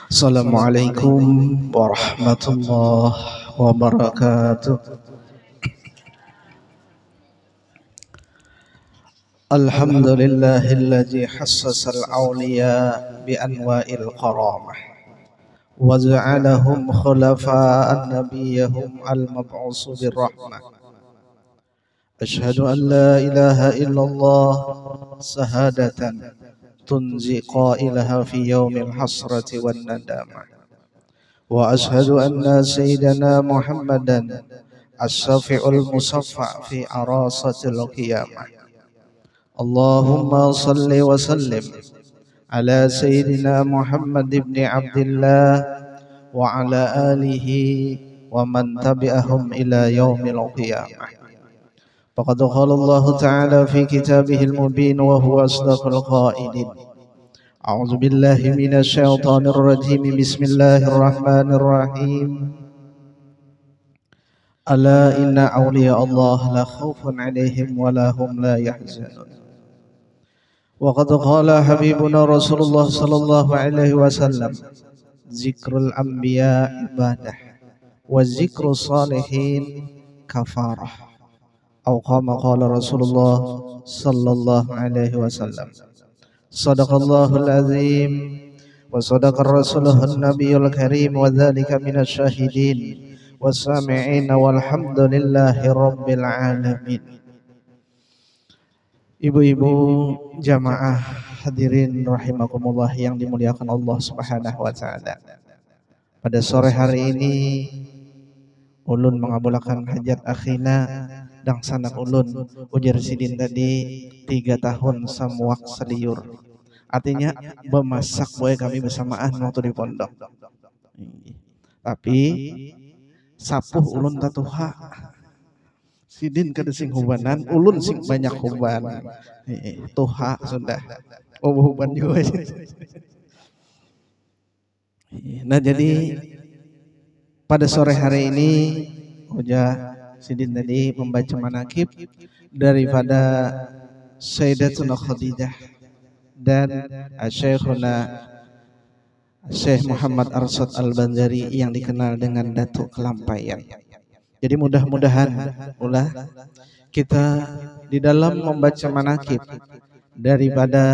Assalamualaikum warahmatullahi wabarakatuh. Alhamdulillahilladzi hassasal awliya bi anwa'il karamah wa ja'alahum khulafa'an nabiyyahum al-mab'usu birrahmah. Ashhadu an la ilaha illallah sahadatan tunzi qailaha fi yaumil hasrati wan nadamah. Wa ashhadu anna sayyidana Muhammadan as-safi'ul musaffa fi arasatil qiyamah. Allahumma salli wa sallim ala sayyidina Muhammad ibn Abdullah wa ala alihi wa man tabi'ahum ila yaumil qiyamah. Faqad qala Allah Ta'ala fi kitabihil mubin wa huwa asdaqul qailin. A'udzu billahi minasy syaithanir rajim. Bismillahirrahmanirrahim. Ala inna awliya Allah la khaufun 'alaihim wa la hum la yahzanun. Wa qad qala habibuna Rasulullah sallallahu alaihi wasallam, zikrul anbiya ibadah wa zikrus salihin kafarah. Atau kama qala Rasulullah sallallahu alaihi wasallam. Sadaqallahul azim wa sadaqar rasuluhun nabiyul karim wa dzalika minasy syahidin was-sami'in walhamdulillahi rabbil alamin. Ibu-ibu jamaah hadirin rahimakumullah yang dimuliakan Allah Subhanahu wa taala. Pada sore hari ini ulun mengabulkan hajat akhina dan sanak ulun ujar sidin tadi 3 tahun samuak seliur. Artinya bemasak boy kami bersamaan waktu di pondok. Tapi sapuh ulun tatuha. Sidin kada sing hubanan, ulun sing banyak huban. Tuha sudah. Oh huban juga. Nah jadi pada sore hari ini ujar sidin tadi membaca manakib daripada Sayyidatuna Khadijah dan Syekhuna Syekh Muhammad Arsyad Al-Banjari yang dikenal dengan Datuk Kelampaian. Jadi mudah-mudahan ulah kita di dalam membaca manakib daripada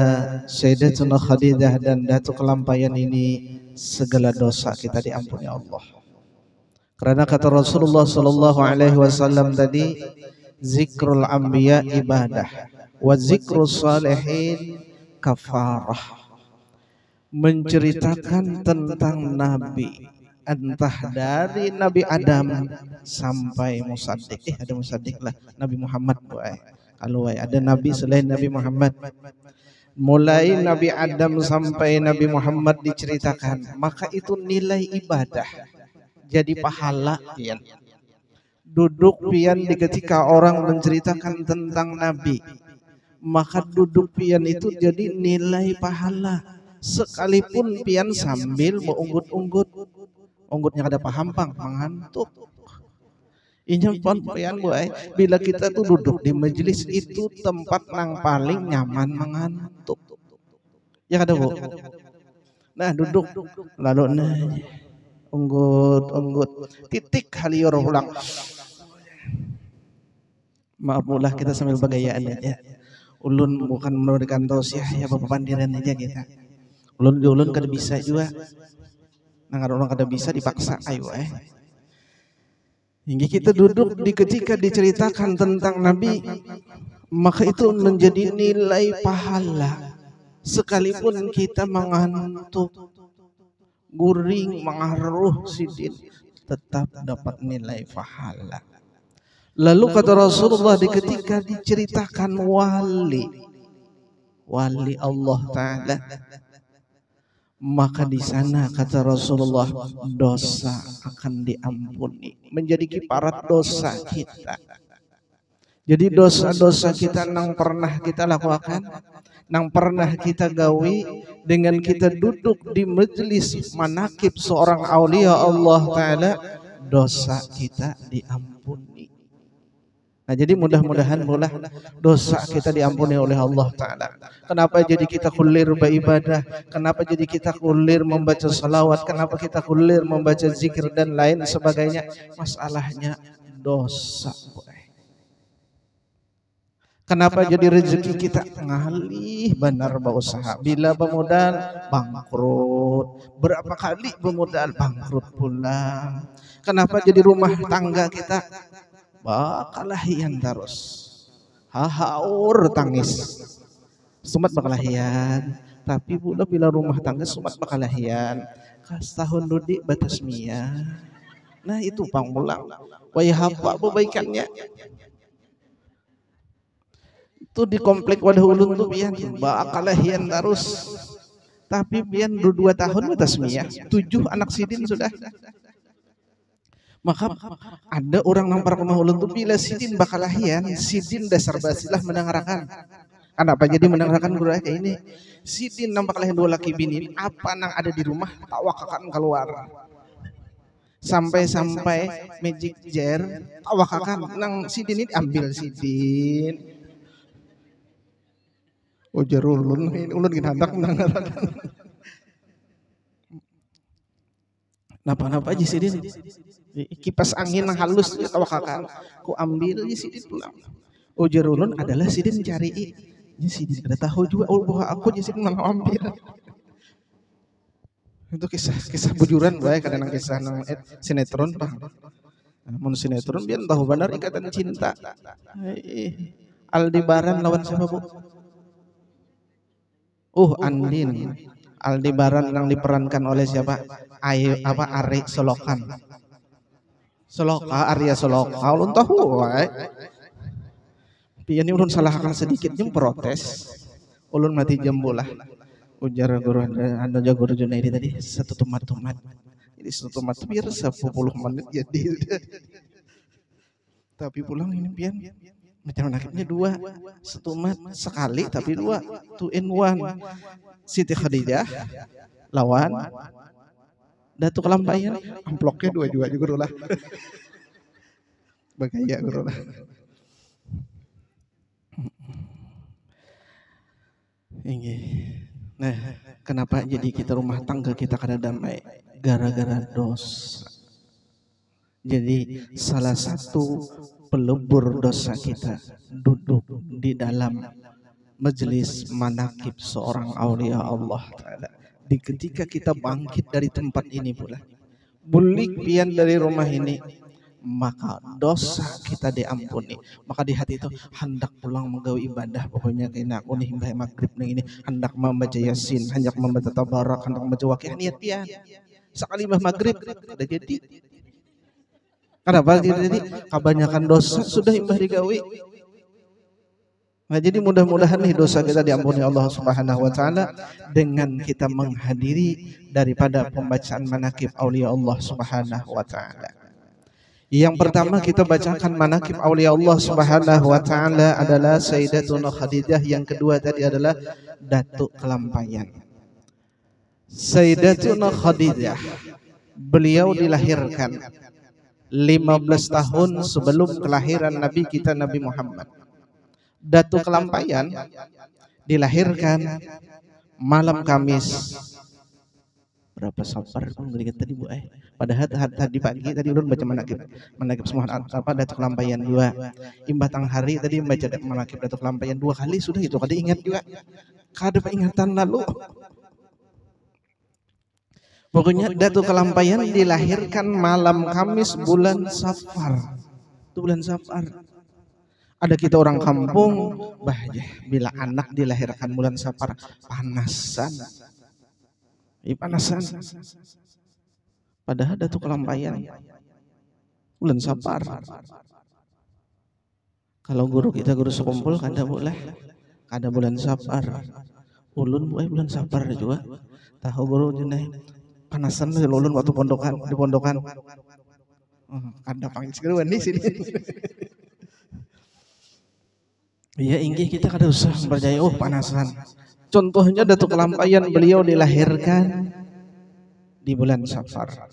Sayyidatuna Khadijah dan Datuk Kelampaian ini segala dosa kita diampuni Allah. Karena kata Rasulullah sallallahu alaihi wasallam tadi, zikrul anbiya ibadah wa zikrus salihin kafarah. Menceritakan tentang nabi, entah dari Nabi Adam sampai Musaddiq. Ada Musaddiq lah, Nabi Muhammad kalau ada nabi selain Nabi Muhammad. Mulai Nabi Adam sampai Nabi Muhammad diceritakan, maka itu nilai ibadah. Jadi pahala pian. Duduk pian di ketika orang menceritakan tentang nabi, maka duduk pian itu jadi nilai pahala. Sekalipun pian sambil mengunggut-unggut, unggutnya kada paham pang mengantuk. Ini pun pian boy, bila kita tuh duduk di majelis itu tempat nang paling nyaman mengantuk. Ya kada bu. Nah duduk lalu nah unggut titik halior ulang. Maaf mulah kita sambil bagayaan aja. Ulun bukan memberikan tausiah ya bapak pandiran aja kita. Ulun kada bisa juga. Nah orang kada bisa dipaksa ayo hingga kita duduk di ketika diceritakan tentang Nabi, maka itu menjadi nilai pahala. Sekalipun kita mengantuk, guring, mengaruh sidin, tetap dapat nilai pahala. Lalu kata Rasulullah di ketika diceritakan wali Allah Ta'ala, maka di sana kata Rasulullah dosa akan diampuni, menjadi kiparat dosa kita. Jadi dosa-dosa kita nang pernah kita lakukan, nang pernah kita gawi dengan kita duduk di majelis manakib seorang aulia Allah Ta'ala, dosa kita diampuni. Nah, jadi mudah-mudahan pula dosa kita diampuni oleh Allah Ta'ala. Kenapa jadi kita kulir beribadah? Kenapa jadi kita kulir membaca salawat? Kenapa kita kulir membaca zikir dan lain sebagainya? Masalahnya dosa. Kenapa jadi rezeki kita ngalih benar berusaha? Bila bermodal bangkrut. Berapa kali bermodal bangkrut pula. Kenapa jadi rumah tangga kita bakalahian terus, hahaur tangis, sumat bakalahian. Tapi pula bila rumah tangga sumat bakalahian, kas tahun dudi batas mia. Nah itu pangmulang, waya apa perbaikannya? Itu di komplek Wadah Ulun tuh pian bakalahian terus. Tapi pian 2 tahun batas mia, 7 anak sidin sudah. Maka ada orang nampar ke mahulun tuh bila sidin bakalahian, sidin dasar basilah mendengarkan. Kenapa jadi mendengarkan guru kayak ini? Sidin nampak lahian 2 laki bini, apa nang ada di rumah tak wakakan keluar. Sampai magic jar tak wakakan nang sidin ini ambil sidin. Ujar ulun gini hendak mendengarkan. Napa aja sidin? Kipas angin yang halus tawakakan ku ambil ya sidin pulang. Ujar ulun adalah sidin cari ya sidin kada tahu juga bahwa aku ya sidin mau ambil. Itu kisah bujuran bae kadang kisah nang sinetron bang. Mun sinetron biar tahu benar ikatan cinta. Aldebaran lawan siapa bu? Andin. Aldebaran yang diperankan oleh siapa? Ari Solokan. Arya Soloka, ulun tahu wae. Pian ulun salahkan sedikit jeung protes. Ulun mati jembulah. Ujar guru anda jago guru Junaidi tadi satu tomat. Jadi satu tomat biar 10 menit jadi. Tapi pulang ini pian macam nakitnya 2. Setumat sekali tapi 2. 2 in 1. Siti Khadijah lawan Datuk Kelampayan, amploknya 2 juga guru lah. Bagaya guru lah. Ini. Nah, kenapa jadi kita rumah tangga kita kada damai? Gara-gara dosa. Jadi salah satu pelebur dosa kita duduk di dalam majelis manakib seorang aulia Allah Ta'ala. Di ketika kita bangkit dari tempat ini pula, bulik pian dari rumah ini, maka dosa kita diampuni. Maka di hati itu hendak pulang menggawe ibadah, pokoknya kena aku nih mbah maghrib nih ini hendak membaca yasin, hendak membaca tabarak, hendak membaca waqiah niat pian. Sekali mbah maghrib udah jadi. Kenapa jadi? Kebanyakan dosa sudah imbah digawe. Nah, jadi mudah-mudahan nih dosa kita diampuni Allah Subhanahu wa taala dengan kita menghadiri daripada pembacaan manaqib aulia Allah Subhanahu wa taala. Yang pertama kita bacakan manaqib aulia Allah Subhanahu wa taala adalah Sayyidatuna Khadijah, yang kedua tadi adalah Datuk Kelampayan. Sayyidatuna Khadijah, beliau dilahirkan 15 tahun sebelum kelahiran Nabi kita Nabi Muhammad. Datuk Kelampayan dilahirkan malam Kamis. Berapa safar tadi bu? Padahal tadi pagi tadi ulun baca manaqib semua apa Datuk Kelampayan 2. Imbah tang hari tadi baca manaqib Datuk Kelampayan 2 kali sudah itu kada ingat juga. Kada peringatan lalu. Pokoknya Datuk Kelampayan dilahirkan malam Kamis bulan Safar. Itu bulan Safar. Ada kita orang kampung, bila anak dilahirkan bulan Safar panasan. Panasan. Padahal Datuk Kelampayan bulan Safar. Kalau guru kita guru sekumpul kada boleh. Kada bulan Safar. Ulun bulan Safar juga. Tahu guru jenai panasan ulun waktu di pondokan. Kada panggil segera di sini. Ya inggih kita kada usah percaya panasan. Contohnya Datuk Kelampayan beliau dilahirkan di bulan Safar.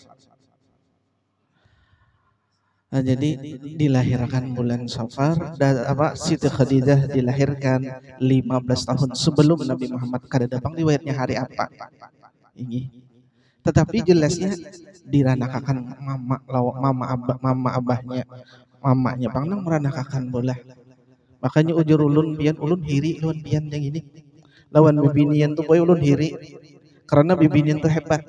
Jadi dilahirkan bulan Safar dan Siti Khadiijah dilahirkan 15 tahun sebelum Nabi Muhammad kada datang riwayatnya hari apa. Ini. Tetapi jelasnya diranakakan mama abahnya mamanya pangnang meranakakan bola. Makanya ujur ulun pian ulun hiri lawan pian yang ini. Lawan bibinian tuh boy ulun hiri. Karena bibinian tuh hebat.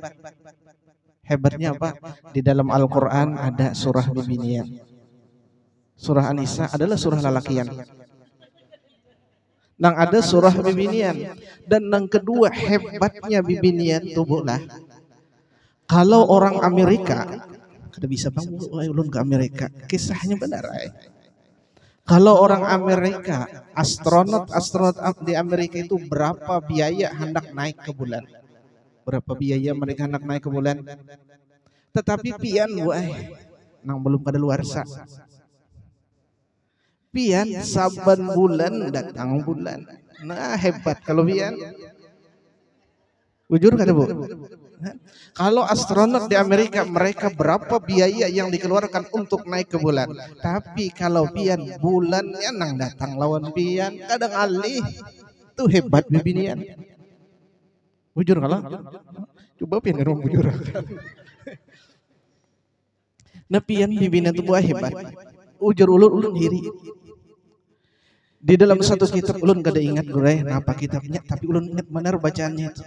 Hebatnya apa? Di dalam Al-Quran ada surah bibinian. Surah An-Nisa adalah surah lalakian. Nang ada surah bibinian. Dan yang kedua hebatnya bibinian itu bola. Kalau orang Amerika, kada bisa bang ulun ke Amerika. Kisahnya benar. Kalau orang Amerika, astronot di Amerika itu berapa biaya hendak naik ke bulan? Berapa biaya mereka hendak naik ke bulan? Tetapi pian nang belum pada luarsa. Pian saban bulan datang bulan. Nah hebat kalau pian. Jujur kada bu? Kalau astronot di Amerika mereka berapa biaya yang dikeluarkan untuk naik ke bulan? Tapi kalau pian bulannya nang datang lawan pian kadang alih. Itu hebat bibinian. Bujur kalau? Coba pian ngomong bujur. Nah pian bibinian itu buah hebat. Ujur ulun diri. Di dalam satu kitab ulun kada ingat gurai napa kitabnya, tapi ulun ingat benar bacaannya itu.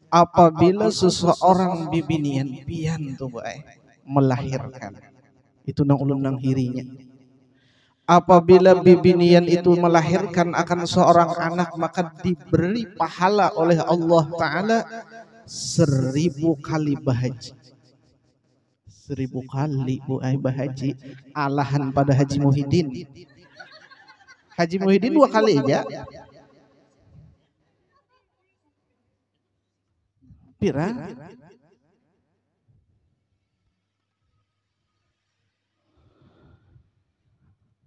Apabila seseorang bibinian pian tuh buah melahirkan. Itu nang ulun nang hirinya. Apabila bibinian itu melahirkan akan seorang anak maka diberi pahala oleh Allah Ta'ala 1000 kali bahaji. 1000 kali bahaji alahan pada Haji Muhyiddin. Haji Muhyiddin 2 kali aja. Pira?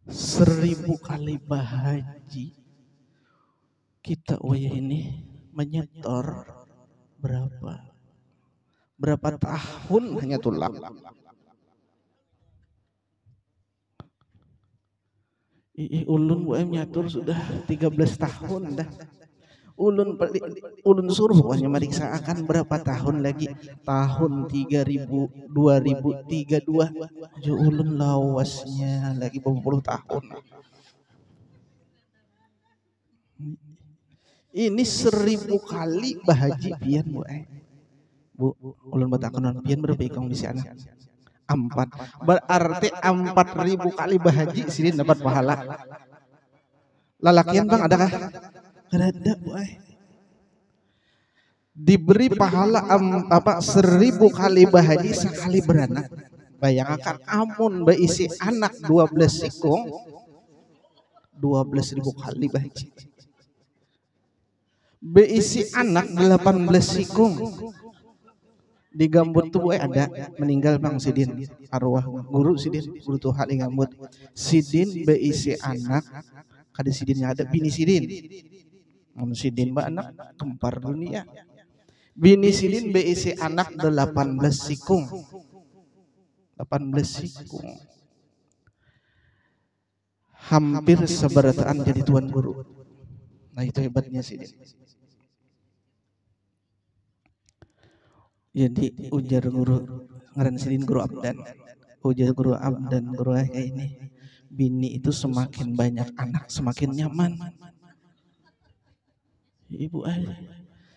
Seribu kali bahaji kita ini menyetor berapa tahun hanya tulang. Ulun nyatur sudah 13 tahun dah. Ulun suruh hanya meriksa akan berapa tahun lagi, tahun 3000 2032 jo ulun lawasnya lagi berpuluh tahun. Ini 1000 kali bahaji pian bu ulun batakan pian berapa ikong di sana 4 berarti 4000 kali bahaji sidin dapat pahala. Lalakian bang adakah? Ada diberi pahala 1000 kali bahaji sekali beranak. Bayangkan amun berisi anak 12 sikung 12.000 kali bahaji. Berisi anak 18 sikung di gambut tuh ada meninggal bang sidin arwah guru sidin guru tuh hal gambut sidin berisi anak kada sidinnya ada bini sidin. Sidin mbak anak kempar dunia. Bini sidin berisi anak 18 sikung. 18 sikung. Hampir seberataan jadi tuan guru. Nah itu hebatnya sidin. Jadi ujar guru ngaran sidin guru Abdan. Ujar guru Abdan guru kayak ini. Bini itu semakin banyak anak semakin nyaman. Ibu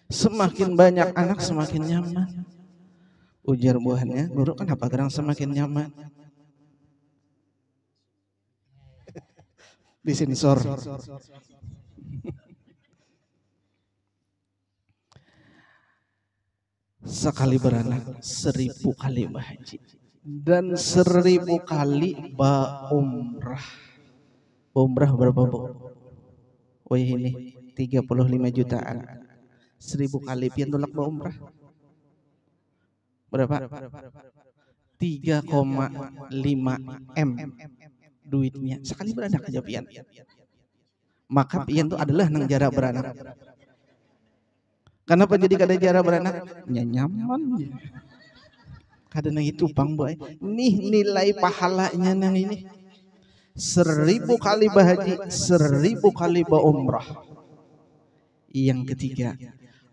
semakin banyak anak semakin nyaman. Ujar buahnya, guru kenapa gerang semakin nyaman? Disensor. Sekali beranak 1000 kali bahaji dan 1000 kali umrah. Umrah berapa bu? Oh ini 35 jutaan. 1000 kali pian tolak umrah. Berapa? 3,5 M duitnya. Sekali beranak aja pian. Maka pian itu adalah nang jara beranak. Kenapa jadi kada jara beranak? Nyaman. Kadang itu bang boy, nih nilai pahalanya nang ini 1000 kali berhaji, 1000 kali berumrah. Yang ketiga,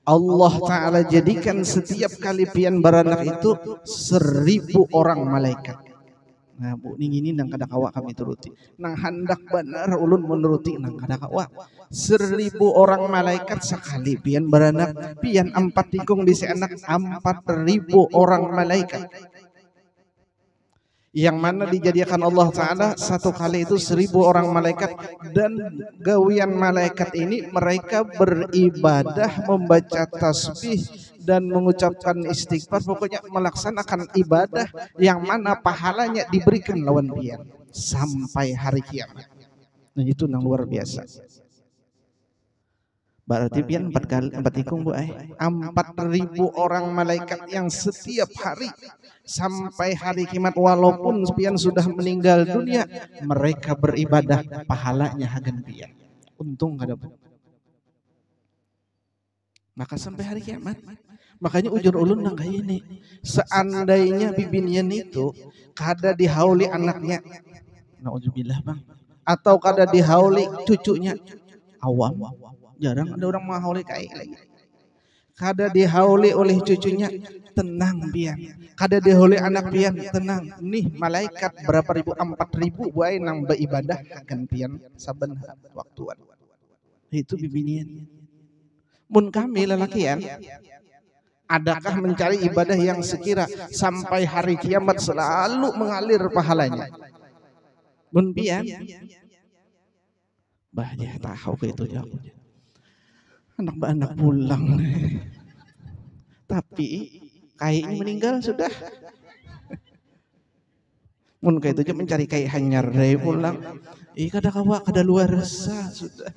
Allah Ta'ala jadikan setiap kali pian beranak itu 1000 orang malaikat. Nah bu ini nang kada kawa kami turuti, nang hendak benar ulun menuruti nang kada kawa 1000 orang malaikat sekali pian beranak, pian 4 tikung di anak 4000 orang malaikat. Yang mana dijadikan Allah Ta'ala satu kali itu 1000 orang malaikat, dan gawian malaikat ini mereka beribadah, membaca tasbih dan mengucapkan istighfar, pokoknya melaksanakan ibadah yang mana pahalanya diberikan lawan pian sampai hari kiamat. Nah itu yang luar biasa. Berarti pian 4 ikung bu 4000 orang malaikat yang setiap hari sampai hari kiamat, walaupun pian sudah meninggal dunia, mereka beribadah, pahalanya hagan pian. Untung kada bu. Maka sampai hari kiamat. Makanya ujur ulun nang kayak ini. Seandainya bibinian itu kada dihauli anaknya, nauzubillah bang, atau kada dihauli cucunya, awam. Jarang ada orang menghauli kayak lagi. Kada dihauli oleh cucunya, tenang pian. Kada dihauli anak pian, tenang. Nih malaikat berapa ribu, 4000 buai nang beribadah akan pian saben waktuan. Itu bibinian. Mun kami lelakian, adakah mencari ibadah yang sekira sampai hari kiamat selalu mengalir pahalanya? Mun pian, bah dia tahu ke itu jauh. Anak pulang, tapi kayaknya meninggal sudah. Mun kayak itu mencari kayak hanyar deh pulang. Kada kawa kada luar sah sudah.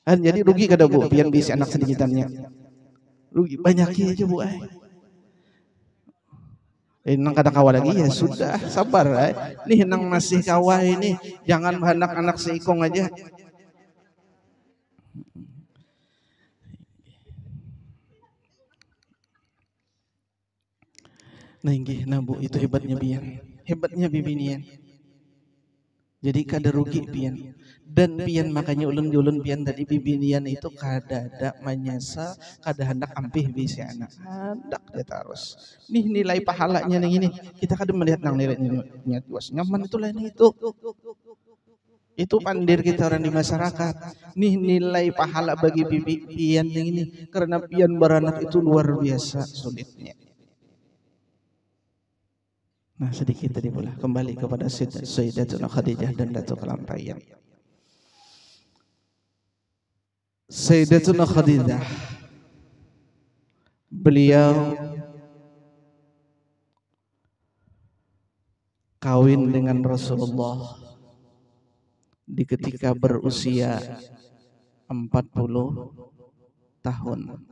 Jadi rugi kada bu, pian bisi anak sedikitannya. Rugi banyak aja bu. Nang kada kawa lagi ya sudah, sabar. Nih nang masih kawa ini, jangan anak-anak seikong aja. Nah inggih nabu itu hebatnya pian, hebatnya bibinian. Jadi kada rugi pian, dan pian makanya ulun pian tadi bibinian itu kada ada menyesal, kada hendak ampih bisi anak, hendak dia terus. Nih nilai pahalanya nih ini, kita kada melihat nang nilainya tuas nyaman itu lain itu. Itu pandir kita orang di masyarakat. Nih nilai pahala bagi bibi pian yang ini, karena pian beranak itu luar biasa sulitnya. Nah sedikit tadi pula kembali kepada Sayyidatuna Khadijah dan Datuk Kelampaian. Sayyidatuna Khadijah, beliau kawin dengan Rasulullah di ketika berusia 40 tahun.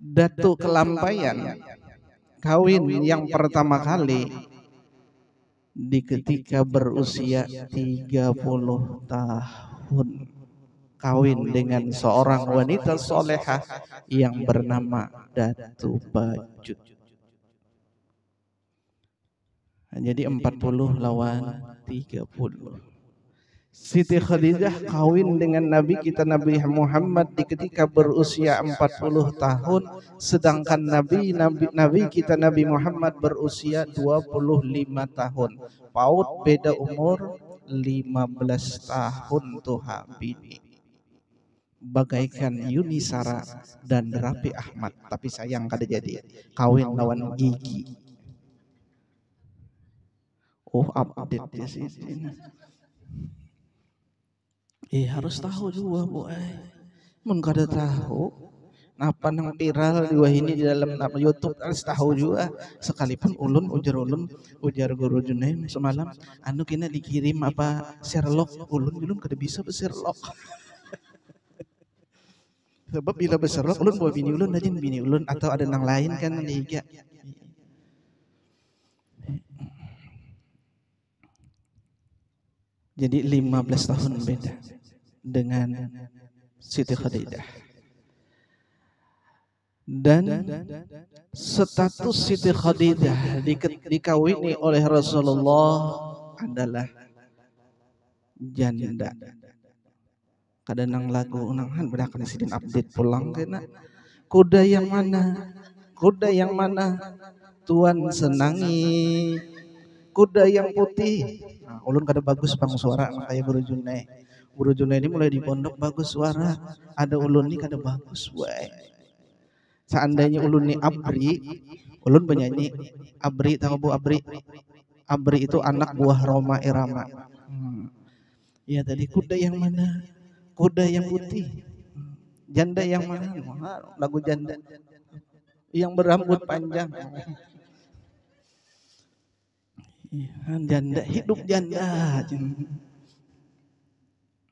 Datuk Kelampaian kawin yang pertama kali di ketika berusia 30 tahun. Kawin dengan seorang wanita solehah yang bernama Datu Bajut. Jadi 40 lawan 30. Siti Khadijah kawin dengan Nabi kita Nabi Muhammad di ketika berusia 40 tahun, sedangkan Nabi kita Nabi Muhammad berusia 25 tahun. Paut beda umur 15 tahun tuh habini. Bagaikan Yuni Sara dan Raffi Ahmad, tapi sayang kada jadi kawin lawan Gigi. Oh update di sini. Harus tahu juga bu. Mun kada tahu, apa nang viral di ini di dalam YouTube harus tahu juga. Sekalipun ujar guru Junaim semalam, anu kena dikirim apa Sherlock, ulun kada bisa Sherlock. Sebab bila Sherlock ulun bawa bini ulun aja bini ulun atau ada nang lain kan liga. Jadi 15 tahun beda dengan Siti Khadijah. Dan status Siti Khadijah dikawini oleh Rasulullah adalah janda. Kadang lagu unangan bedakan sidin update pulang kena. Kuda yang mana? Kuda yang mana? Tuan senangi. Kuda yang putih. Nah, ulun kada bagus bang suara kayak Guru Junai. Guru Junai ini mulai di pondok bagus suara. Ada ulun ini kada bagus wae. Seandainya ulun ini abri, ulun penyanyi abri, tahu bu abri? Abri itu anak buah Roma Irama. Ya tadi kuda yang mana? Kuda yang putih. Janda yang mana? Lagu janda. Yang berambut panjang. Janda, hidup janda.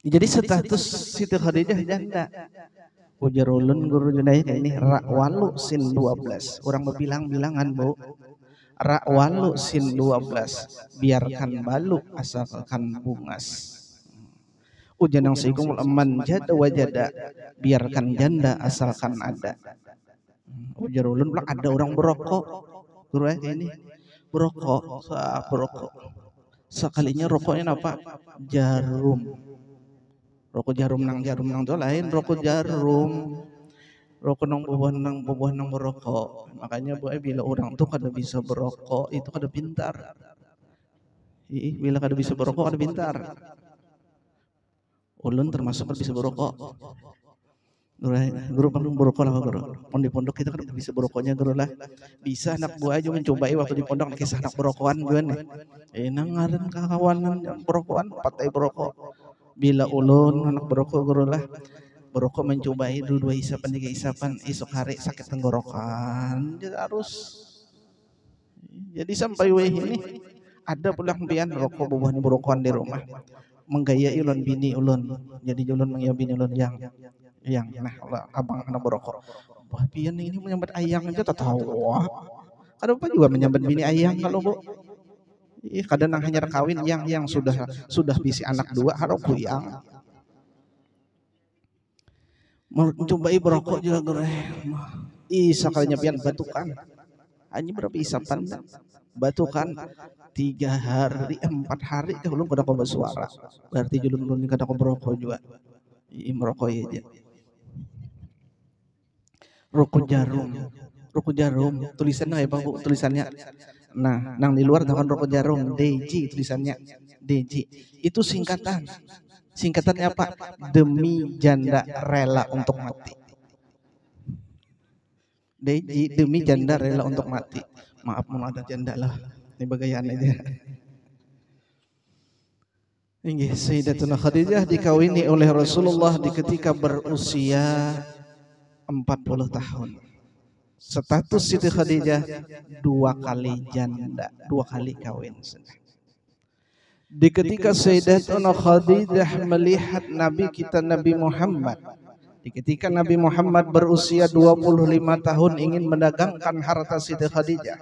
Jadi status Siti Khadijah janda. Ujar ulun Guru Junai ini rakwalu sin 12. Orang berbilang-bilangan bu. Rakwalu sin 12. Biarkan balu asalkan bungas. Ujar yang seikum man jada wajada. Biarkan janda asalkan ada. Ujar ulun ada orang berokok. Guru ini berokok, berokok. Sekalinya rokoknya apa? Jarum. Rokok jarum nang itu lain rokok jarum. Rokok nang bubuhan nang berokok. Makanya bu bila orang tuh kada bisa berokok itu kada pintar. Bila kada bisa berokok kada pintar. Ulun termasuk kada bisa berokok. Guru panggung berokok lah guru. Di pondok kita kan bisa berokoknya guru lah. Bisa anak buah aja mencobai waktu di pondok kisah anak berokokan gue nih. Nangaran kawanan berokokan patai berokok. Bila ulun anak berokok guru lah. Berokok mencobai dua isapan tiga isapan esok hari sakit tenggorokan. Jadi harus. Jadi sampai weh ini ada pulang pian rokok bubuhan berokokan di rumah. Menggaya ulun bini ulun. Jadi ulun menggaya bini ulun yang nah abang anak berokok. Wah pian ini menyambat ayang aja tak tahu. Wah. Kenapa juga menyambat bini ayang kalau bu? Kadang hanya kawin yang sudah bisi anak dua harus kuyang. Mencobai berokok juga gue. Sekalinya pian batukan. Hanya berapa isapan? Batukan 3 hari 4 hari belum kada kau bersuara. Berarti julun kada kau berokok juga. Merokok aja. Rokok jarum, tulisannya apa bu? Tulisannya, nah, nang di luar tahu rokok jarum, DJ tulisannya, DJ. Itu singkatannya apa? Demi janda rela untuk mati. DJ demi janda rela untuk mati. Maaf mau ada janda lah, ini bagaian aja. Ini Sayyidatuna Khadijah dikawini oleh Rasulullah di ketika berusia 40 tahun. Status Siti Khadijah 2 kali janda, 2 kali kawin. Di ketika Sayyidatuna Khadijah melihat Nabi kita Nabi Muhammad, di ketika Nabi Muhammad berusia 25 tahun ingin mendagangkan harta Siti Khadijah,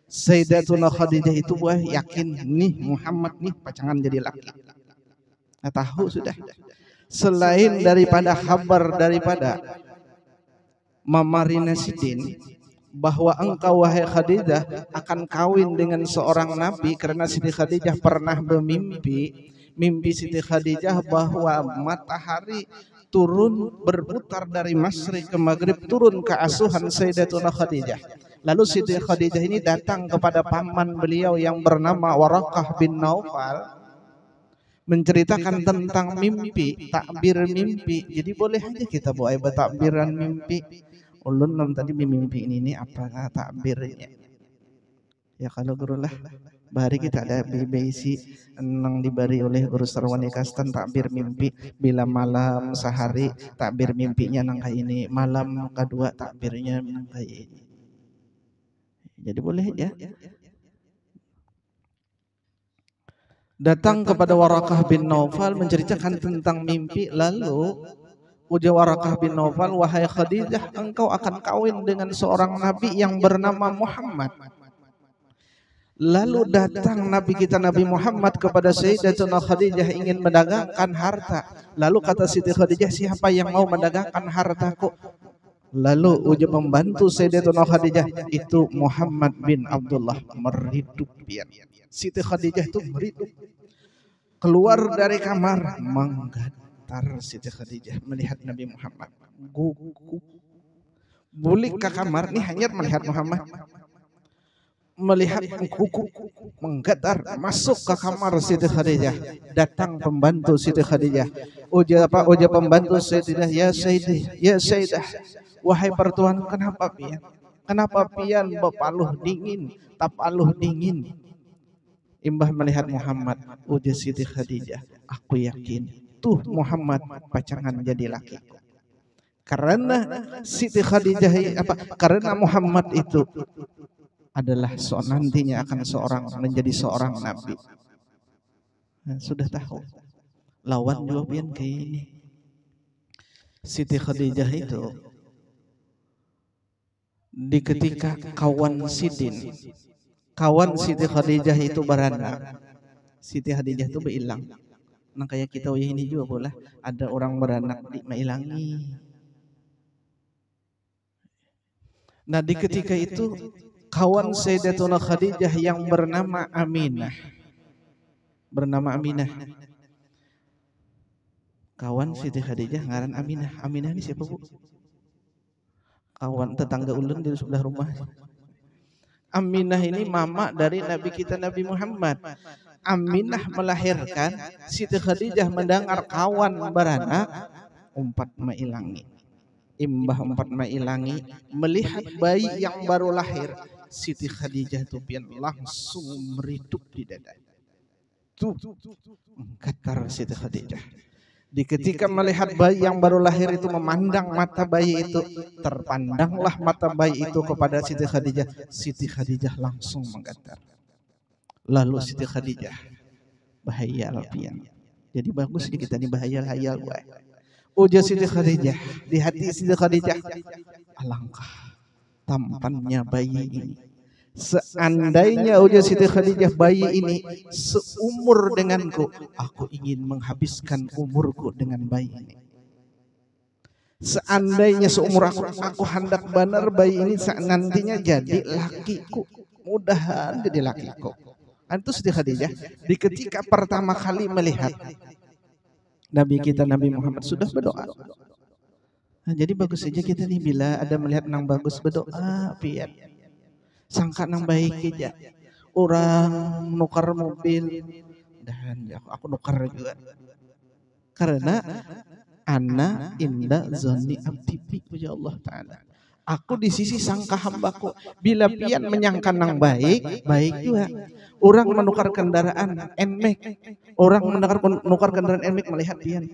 Sayyidatuna Khadijah itu buah yakin nih Muhammad nih pacangan jadi laki. Nah, tahu sudah. Selain daripada kabar daripada Mamarina Sidin bahwa engkau wahai Khadijah akan kawin dengan seorang nabi karena Siti Khadijah pernah bermimpi. Mimpi Siti Khadijah bahwa matahari turun berputar dari masyrik ke maghrib turun ke asuhan Sayyidatuna Khadijah. Lalu Siti Khadijah ini datang kepada paman beliau yang bernama Waraqah bin Naufal menceritakan tentang mimpi, takbir mimpi. Jadi boleh aja kita buat takbiran mimpi. Ulun nam tadi mimpi ini apakah takbirnya? Ya kalau guru lah. Bahari kita ada BBC yang diberi oleh Guru Sarwani Kastan takbir mimpi. Bila malam sehari takbir mimpinya nang kayak ini, malam kedua takbirnya nang kayak ini. Jadi boleh ya. Datang kepada Waraqah bin Naufal menceritakan tentang mimpi, lalu ujar Waraqah bin Naufal, wahai Khadijah, engkau akan kawin dengan seorang nabi yang bernama Muhammad. Lalu datang Nabi kita Nabi Muhammad kepada Sayyidatuna Khadijah ingin mendagangkan harta. Lalu kata Siti Khadijah, siapa yang mau mendagangkan hartaku? Lalu uji pembantu Sayyidatuna Khadijah itu Muhammad bin Abdullah meriduk pian. Siti Khadijah itu meriduk. Keluar dari kamar menggetar Siti Khadijah melihat Nabi Muhammad. Gugup. Bulik ke kamar nih hanya melihat Muhammad. Melihat gugup menggetar masuk ke kamar Siti Khadijah. Datang pembantu Siti Khadijah. Uji pembantu Sayyidah, ya Sayyidah, ya Sayyidah. Wahai pertuan, kenapa pian? Kenapa pian bepaluh dingin, tapaluh dingin? Imbah melihat Muhammad, uji Siti Khadijah, aku yakin tuh Muhammad pacangan jadi laki. Karena Siti Khadijah karena Muhammad itu adalah nantinya akan menjadi seorang nabi. Nah, sudah tahu. Lawan juga pian kayak ini. Siti Khadijah itu di ketika kawan Siti Khadijah itu beranak, Siti Khadijah itu berhilang. Nah kayak kita ini juga boleh ada orang beranak di mailangi. Nah di ketika itu kawan Sayyidatuna Khadijah yang bernama Aminah. Kawan Siti Khadijah ngaran Aminah. Aminah ini siapa, Bu? Kawan tetangga ulun di sebelah rumah. Aminah ini mama dari Nabi kita Nabi Muhammad. Aminah melahirkan, Siti Khadijah mendengar kawan beranak, umpat mailangi. Imbah umpat mailangi melihat bayi yang baru lahir, Siti Khadijah itu pian langsung meriduk di dada. Tuh, getar Siti Khadijah. Di ketika melihat bayi yang baru lahir itu memandang mata bayi itu, terpandanglah mata bayi itu kepada Siti Khadijah. Siti Khadijah langsung menggetar. Lalu Siti Khadijah bahayal pian. Jadi bagus kita nih bahayal-hayal. Ujar Siti Khadijah, di hati Siti Khadijah, alangkah tampannya bayi ini. Seandainya ujar Siti Khadijah bayi ini seumur denganku, aku ingin menghabiskan umurku dengan bayi ini. Seandainya seumur aku hendak benar bayi ini nantinya jadi lakiku, mudahan jadi lakiku. Itu Siti Khadijah di ketika pertama kali melihat Nabi kita Nabi Muhammad sudah berdoa. Nah, jadi bagus saja kita nih bila ada melihat nang bagus berdoa pian. Sangka nang baik aja. Orang nukar mobil dan aku nukar juga. Karena ana inda zonni abdi ya Allah Ta'ala. Aku di sisi sangka hambaku. Bila pian menyangka nang baik, baik juga. Orang menukar kendaraan NMAX. Orang menukar kendaraan NMAX melihat pian.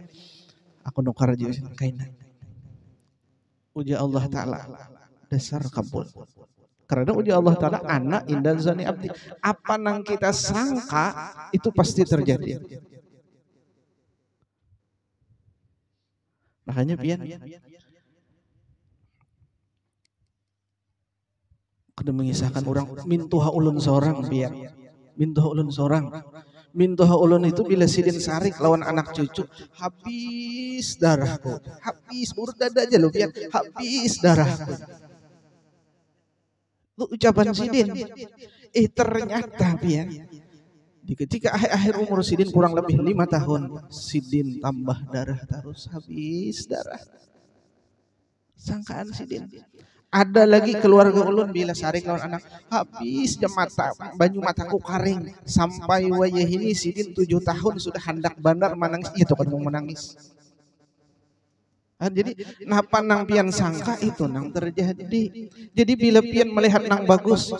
Aku nukar juga kaina. Uji Allah Ta'ala. Dasar kabul. Karena uji Allah Ta'ala anak indah zani abdi. Apa nang kita sangka itu pasti terjadi. Makanya pian kudu mengisahkan orang mintuha ulun seorang pian. Mintuha ulun seorang. Mintuha ulun itu bila sidin sarik lawan anak cucu habis darahku. Habis urut dada aja lo pian. Habis darahku. Lu ucapan sidin, ternyata pian di ketika akhir umur sidin kurang lebih 5 tahun, sidin tambah darah terus habis darah. Sangkaan sidin. Ada lagi keluarga ulun bila sarik lawan anak habis jam mata, banyu mataku karing sampai wayah ini sidin 7 tahun sudah hendak bandar menangis, itu kan mau menangis. Jadi napa nang pian sangka itu nang terjadi. Jadi bila pian melihat nang bagus,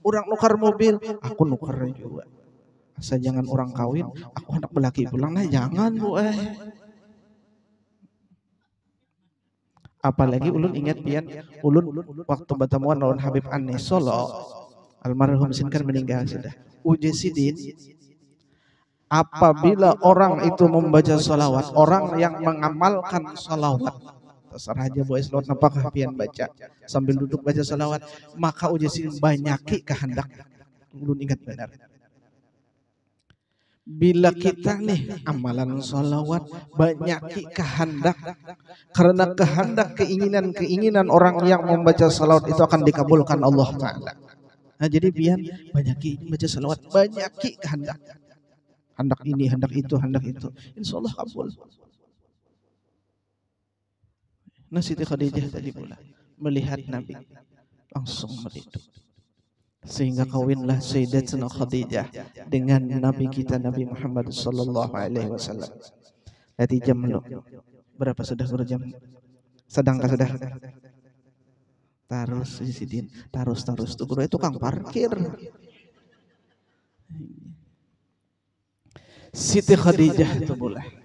orang nukar mobil, aku nukar juga. Asal jangan orang kawin, aku hendak belaki pulang, nah jangan bu. Apalagi ulun ingat pian, ulun waktu bertemuan lawan Habib Anis Solo, almarhum sin kan meninggal sudah. Uji sidin. Apabila orang itu membaca salawat, orang yang mengamalkan salawat, terserah aja boy salawat apakah pian baca sambil duduk baca salawat, maka uji sidin banyaki kehendak. Ulun ingat benar. Bila kita nih amalan sholawat banyak kehendak, karena kehendak keinginan orang yang membaca sholawat itu akan dikabulkan Allah Ta'ala. Nah jadi biar banyak baca sholawat, banyak kehendak, hendak ini, hendak itu, insya Allah kabul. Nah Siti Khadijah tadi pula melihat Nabi langsung meridu, sehingga kawinlah Sayyidatuna Khadijah dengan Nabi kita Nabi Muhammad sallallahu alaihi wasallam. Nanti jam lo berapa sudah berjam? Sedangkah sudah? Tarus Sidin, tarus tuh guru itu tukang parkir. Siti Khadijah itu boleh.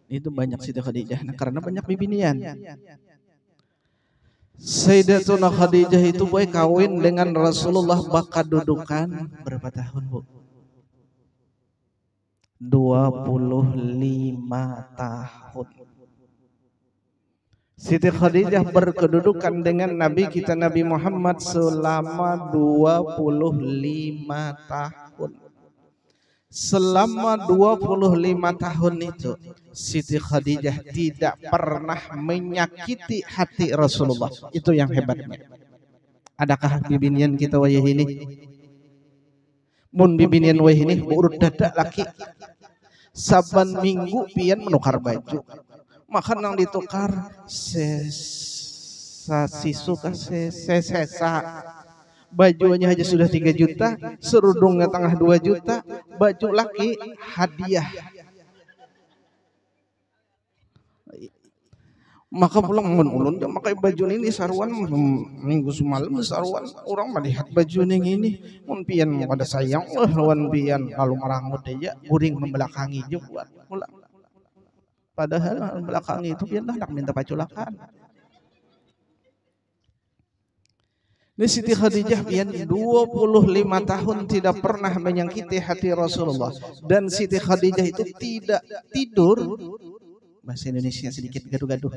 Itu banyak Siti Khadijah, nah, karena banyak bibinian. Sayyidatuna Khadijah itu boy kawin dengan Rasulullah baka dudukan berapa tahun bu? 25 tahun. Siti Khadijah berkedudukan dengan Nabi kita Nabi Muhammad selama 25 tahun. Selama 25 tahun itu Siti Khadijah tidak pernah menyakiti hati Rasulullah. Itu yang hebatnya. Adakah bibinian kita wayah ini? Mun bibinian wayah ini urut dadak laki. Saban minggu pian menukar baju. Makan yang ditukar sisuka sesa. Bajunya aja sudah 3 juta, serudungnya tengah 2 juta, baju laki hadiah. Maka pulang ulun maka baju ini saruan minggu semalam saruan orang melihat baju ini mun pian pada sayang lawan pian lalu marangut aja guring membelakangi juga pulang. Padahal belakangi itu pian hendak minta paculakan. Ini Siti Khadijah pian 25 tahun tidak pernah menyakiti hati Rasulullah, dan Siti Khadijah itu tidak tidur, bahasa Indonesia sedikit gaduh-gaduh,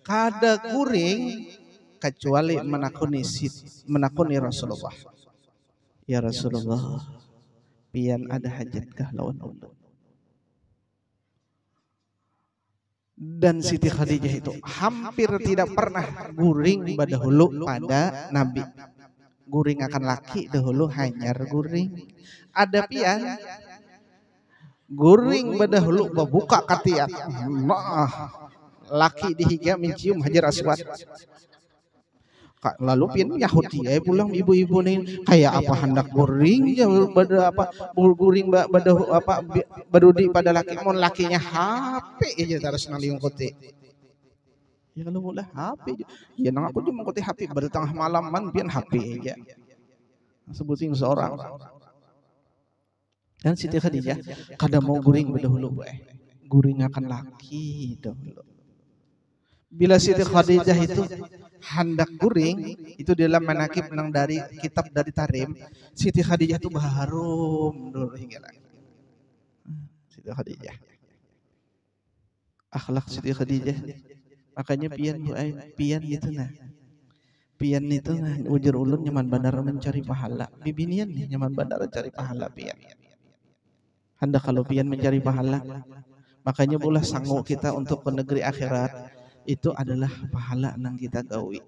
kada kuring kecuali menakuni Rasulullah. Ya Rasulullah, pian ada hajatkah lawan ulun? Dan Siti Khadijah itu hampir tidak pernah guring dahulu pada Nabi. Guring akan laki dahulu hanyar guring. Ada pian guring dahulu membuka katiak. Laki dihiga mencium hajar aswad. Lalu pian nyahut dia pulang ibu-ibu nih kayak apa hendak guring ya pada apa guring pada apa berudi pada laki mon lakinya HP aja terus naliung kote ya kalau mulai HP ya nang aku cuma kote HP pada tengah malam man pian HP aja sebutin seorang. Dan Siti Khadijah kada mau guring dahulu guring akan laki dahulu. Bila Siti Khadijah itu hendak guring itu dalam manakib nang dari kitab dari Tarim, Siti Khadijah itu baharum dulu hingga lagi. Siti Khadijah, akhlak Siti Khadijah, makanya pian gitu nah, pian itu nah ujar ulun nyaman bandar mencari pahala, bibinian nih nyaman bandar mencari pahala pian. Hendak kalau pian mencari pahala, makanya pula sanggup kita untuk ke negeri akhirat. Itu adalah pahala nang kita gawi.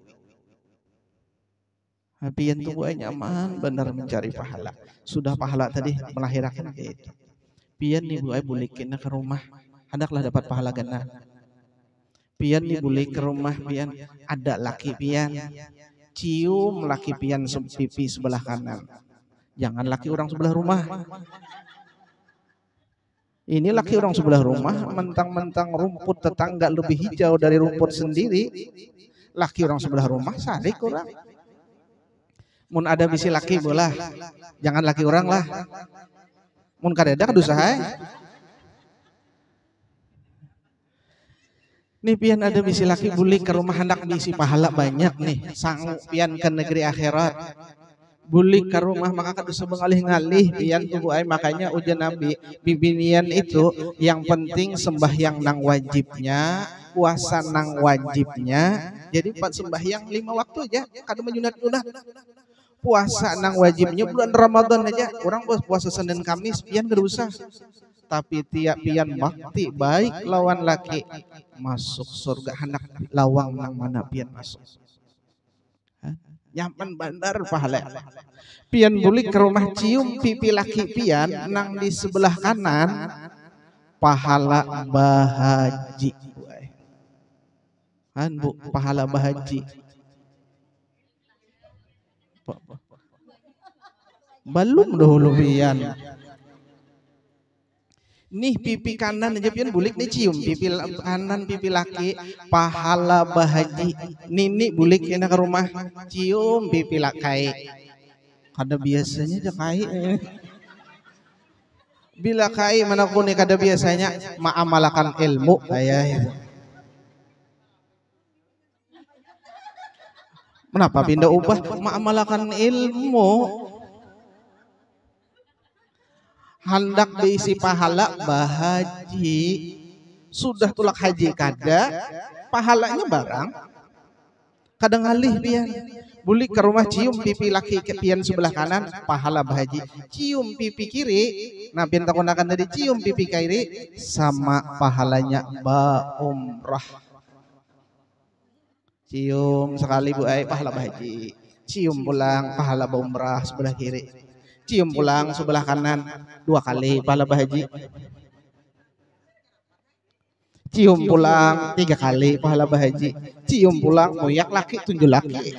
Pian tuh gue nyaman benar mencari pahala. Sudah pahala tadi melahirkan itu. Pian nih gue bulikin ke rumah, hendaklah dapat pahala gana. Pian nih bulik ke rumah pian, ada laki pian, cium laki pian pipi sebelah kanan. Jangan laki orang sebelah rumah. Ini laki orang sebelah rumah, mentang-mentang rumput tetangga lebih hijau dari rumput sendiri. Laki orang sebelah rumah, sarik orang. Mun ada bisi laki bolah, jangan laki orang lah. Mun kadeda kadusaha. Nih pian ada bisi laki bulik ke rumah hendak bisi pahala banyak nih, sang pian ke negeri akhirat. Bulik ke rumah maka kadusa bengalih-ngalih pian tubuh ay, makanya ujian Nabi bibinian itu yang penting sembahyang nang wajibnya, puasa nang wajibnya. Jadi sembahyang 5 waktu aja kada menyunat-sunat. puasa nang wajibnya bulan Ramadan aja orang puasa Senin Kamis pian gak usah, tapi tiap pian bakti baik lawan laki masuk surga hendak lawang nang mana pian masuk. Nyaman bandar pahala. Pian bulik ke rumah cium pipi laki pian nang di sebelah kanan pahala bahaji. Kan Bu, pahala bahaji. Belum dahulu pian. Nih pipi kanan aja pian bulik nih cium pipi kanan pipi laki pahala bahaji. Nini bulik kena ke rumah cium pipi laki. Kada biasanya aja kai. Bila kai mana pun kada biasanya ma'amalakan ilmu kayak. Kenapa pindah ubah ma'amalakan ilmu? Hendak diisi pahala bahaji. Sudah tulak haji kada, pahalanya barang. Kadang ngalih pian. Bulik ke rumah cium pipi laki ke pian sebelah kanan, pahala bahaji. Cium pipi kiri, nah pian takon akan dari cium pipi kiri sama pahalanya umrah. Cium sekali Bu Ai pahala bahaji. Cium pulang pahala umrah sebelah kiri. Cium pulang sebelah kanan 2 kali pahala bahaji. Cium pulang 3 kali pahala bahaji. Cium pulang moyak laki tunjuk laki.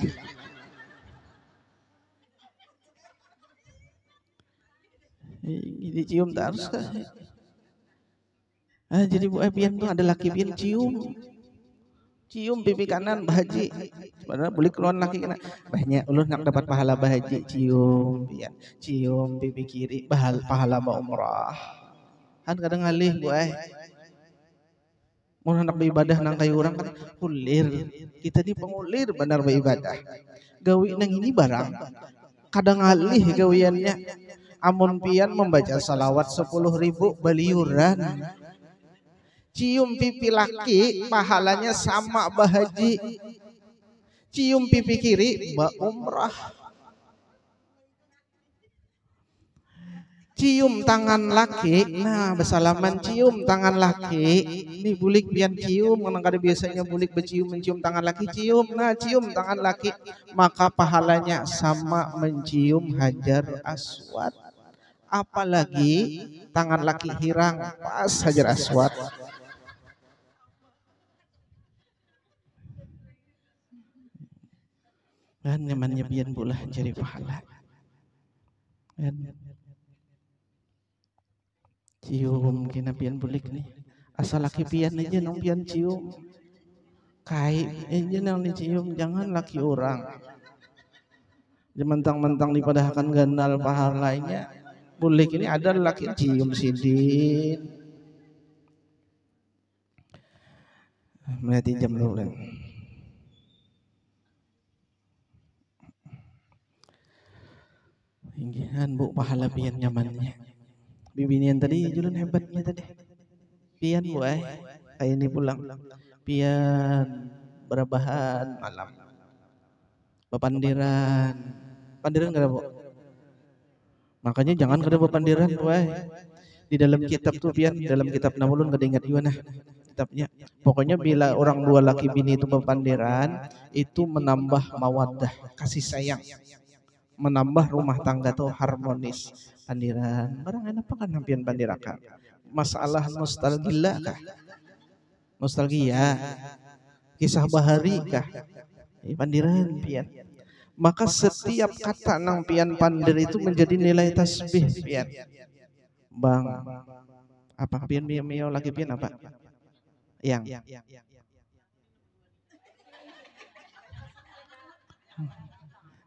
Jadi cium terus. Jadi Bu pian tuh ada laki pian cium. Cium pipi kanan bahaji. Padahal boleh keluar laki kena. Banyak ulun nak dapat pahala bahaji cium pian. Cium pipi kiri pahala umrah. Kan kadang ngalih Bu mau hendak beribadah nang kayu orang kan kulir. Kita ni pengulir benar beribadah. Gawi nang ini barang. Kadang ngalih gawiannya. Amun pian membaca salawat 10.000 baliuran. Cium pipi laki pahalanya sama bahaji. Cium pipi kiri umrah. Cium tangan laki, nah bersalaman cium tangan laki. Ini bulik pian cium, kadang-kadang biasanya bulik bercium mencium tangan laki cium. Nah cium tangan laki maka pahalanya sama mencium Hajar Aswad. Apalagi tangan laki hirang pas Hajar Aswad. Dan nyamannya pian pula jadi pahala. Dan cium kena pian bulik nih. Asal laki pian aja nong pian cium. Kai aja nong dicium, jangan laki orang. Mentang-mentang dipadahkan gandal pahalanya. Bulik ini ada laki cium sidin. Melihat jam dulu. Inggihan Bu pahala pian nyamannya. Bibinian tadi julun hebatnya tadi. Pian Bu kayak ini pulang. Pian berebahan malam. Bepandiran. Pandiran enggak ada Bu? Makanya jangan kada bepandiran Bu Di dalam kitab tuh pian, dalam kitab Namulun kada ingat juga nah kitabnya. Pokoknya bila orang dua laki bini itu bepandiran, itu menambah mawaddah, kasih sayang. Menambah rumah tangga tuh harmonis. Pandiran, barang enak apa kan hampian pandirakan. Masalah nostalgia kah? Nostalgia. Kisah bahari kah? Pandiran pian. Maka setiap kata nang pian pandir itu menjadi nilai tasbih pian. Bang, apa pian miau lagi pian apa? Yang.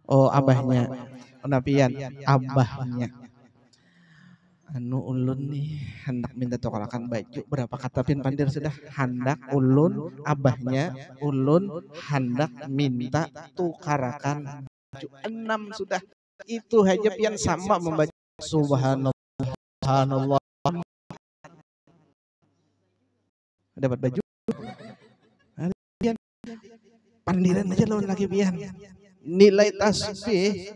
Oh abahnya, pian abahnya. Anu ulun nih hendak minta tukarakan baju berapa kata pian pandir sudah hendak ulun abahnya ulun hendak minta tukarakan baju 6 sudah itu aja pian sama membaca subhanallah dapat baju pian pandiran aja lawan lagi pian nilai tasbih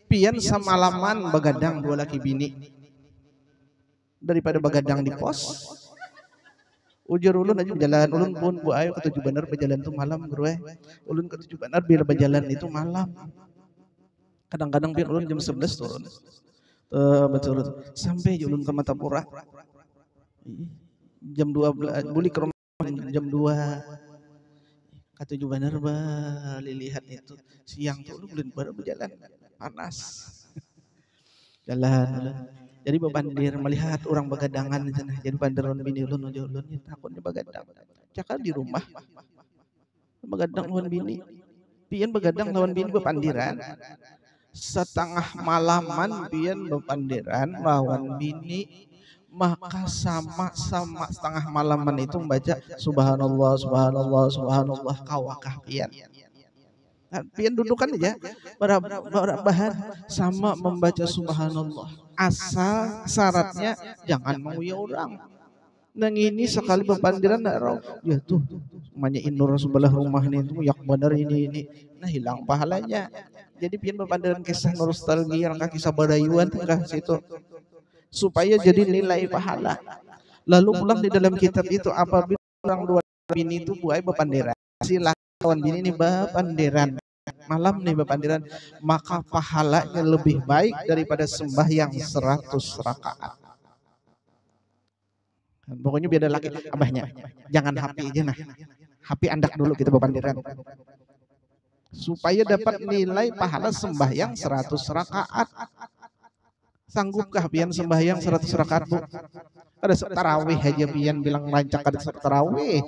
pian samalaman begadang dua laki bini daripada begadang di pos. Ujur ulun aja berjalan, ulun pun bu ayo ke Tujuh Bener berjalan tuh malam bro. Ulun ke Tujuh Bener biar berjalan itu malam. Kadang-kadang biar ulun jam 11 turun. Betul. Sampai ulun ke Matapura. Jam 12 buli ke rumah jam 2. Ke Tujuh Bener bali lihat itu. Siang tuh ulun baru berjalan panas. Jalan. Jadi bebandir melihat orang begadangan di sana. Jadi banderon bini ulun takutnya begadang. Cakap di rumah begadang lawan bini. Pian begadang lawan bini bepandiran. Setengah malaman pian bepandiran lawan bini. Maka sama setengah malaman itu membaca subhanallah subhanallah subhanallah kawakah pian. Pian dudukan aja bahan sama membaca subhanallah. Asal syaratnya jangan menguya orang. Nang ini sekali bepandiran ya tuh namanya inur sebelah rumah nih tuh yak bener ini. Nah hilang pahalanya. Jadi pian bepandiran kisah nostalgia yang kisah badayuan tengah situ supaya jadi nilai pahala. Lalu pulang di dalam kitab itu apabila orang dua bini itu buai bepandiran silakan bini ini bepandiran malam nih bepandiran maka pahalanya lebih baik daripada sembahyang 100 rakaat. Pokoknya biar laki abahnya jangan HP aja nah. HP andak dulu kita bepandiran. Supaya dapat nilai pahala sembahyang 100 rakaat. Sanggupkah pian sembahyang 100 rakaat, Bu? Ada tarawih aja pian bilang lancak ada tarawih.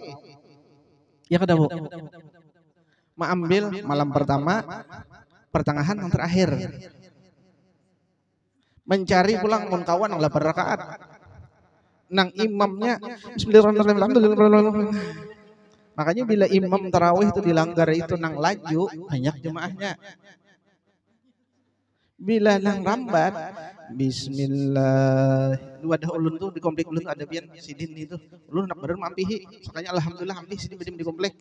Ya kada, Bu? Ambil malam pertama, pertengahan yang terakhir. Mencari pulang mun kawan yang 8 rakaat. Nang imamnya bismillahirrahmanirrahim. Makanya bila imam tarawih itu dilanggar itu nang laju banyak jemaahnya. Bila nang rambat bismillah. Wadah ulun tuh di komplek ulun ada pian sidin itu. Ulun nak bener mampihi. Makanya alhamdulillah hampir sidin di komplek.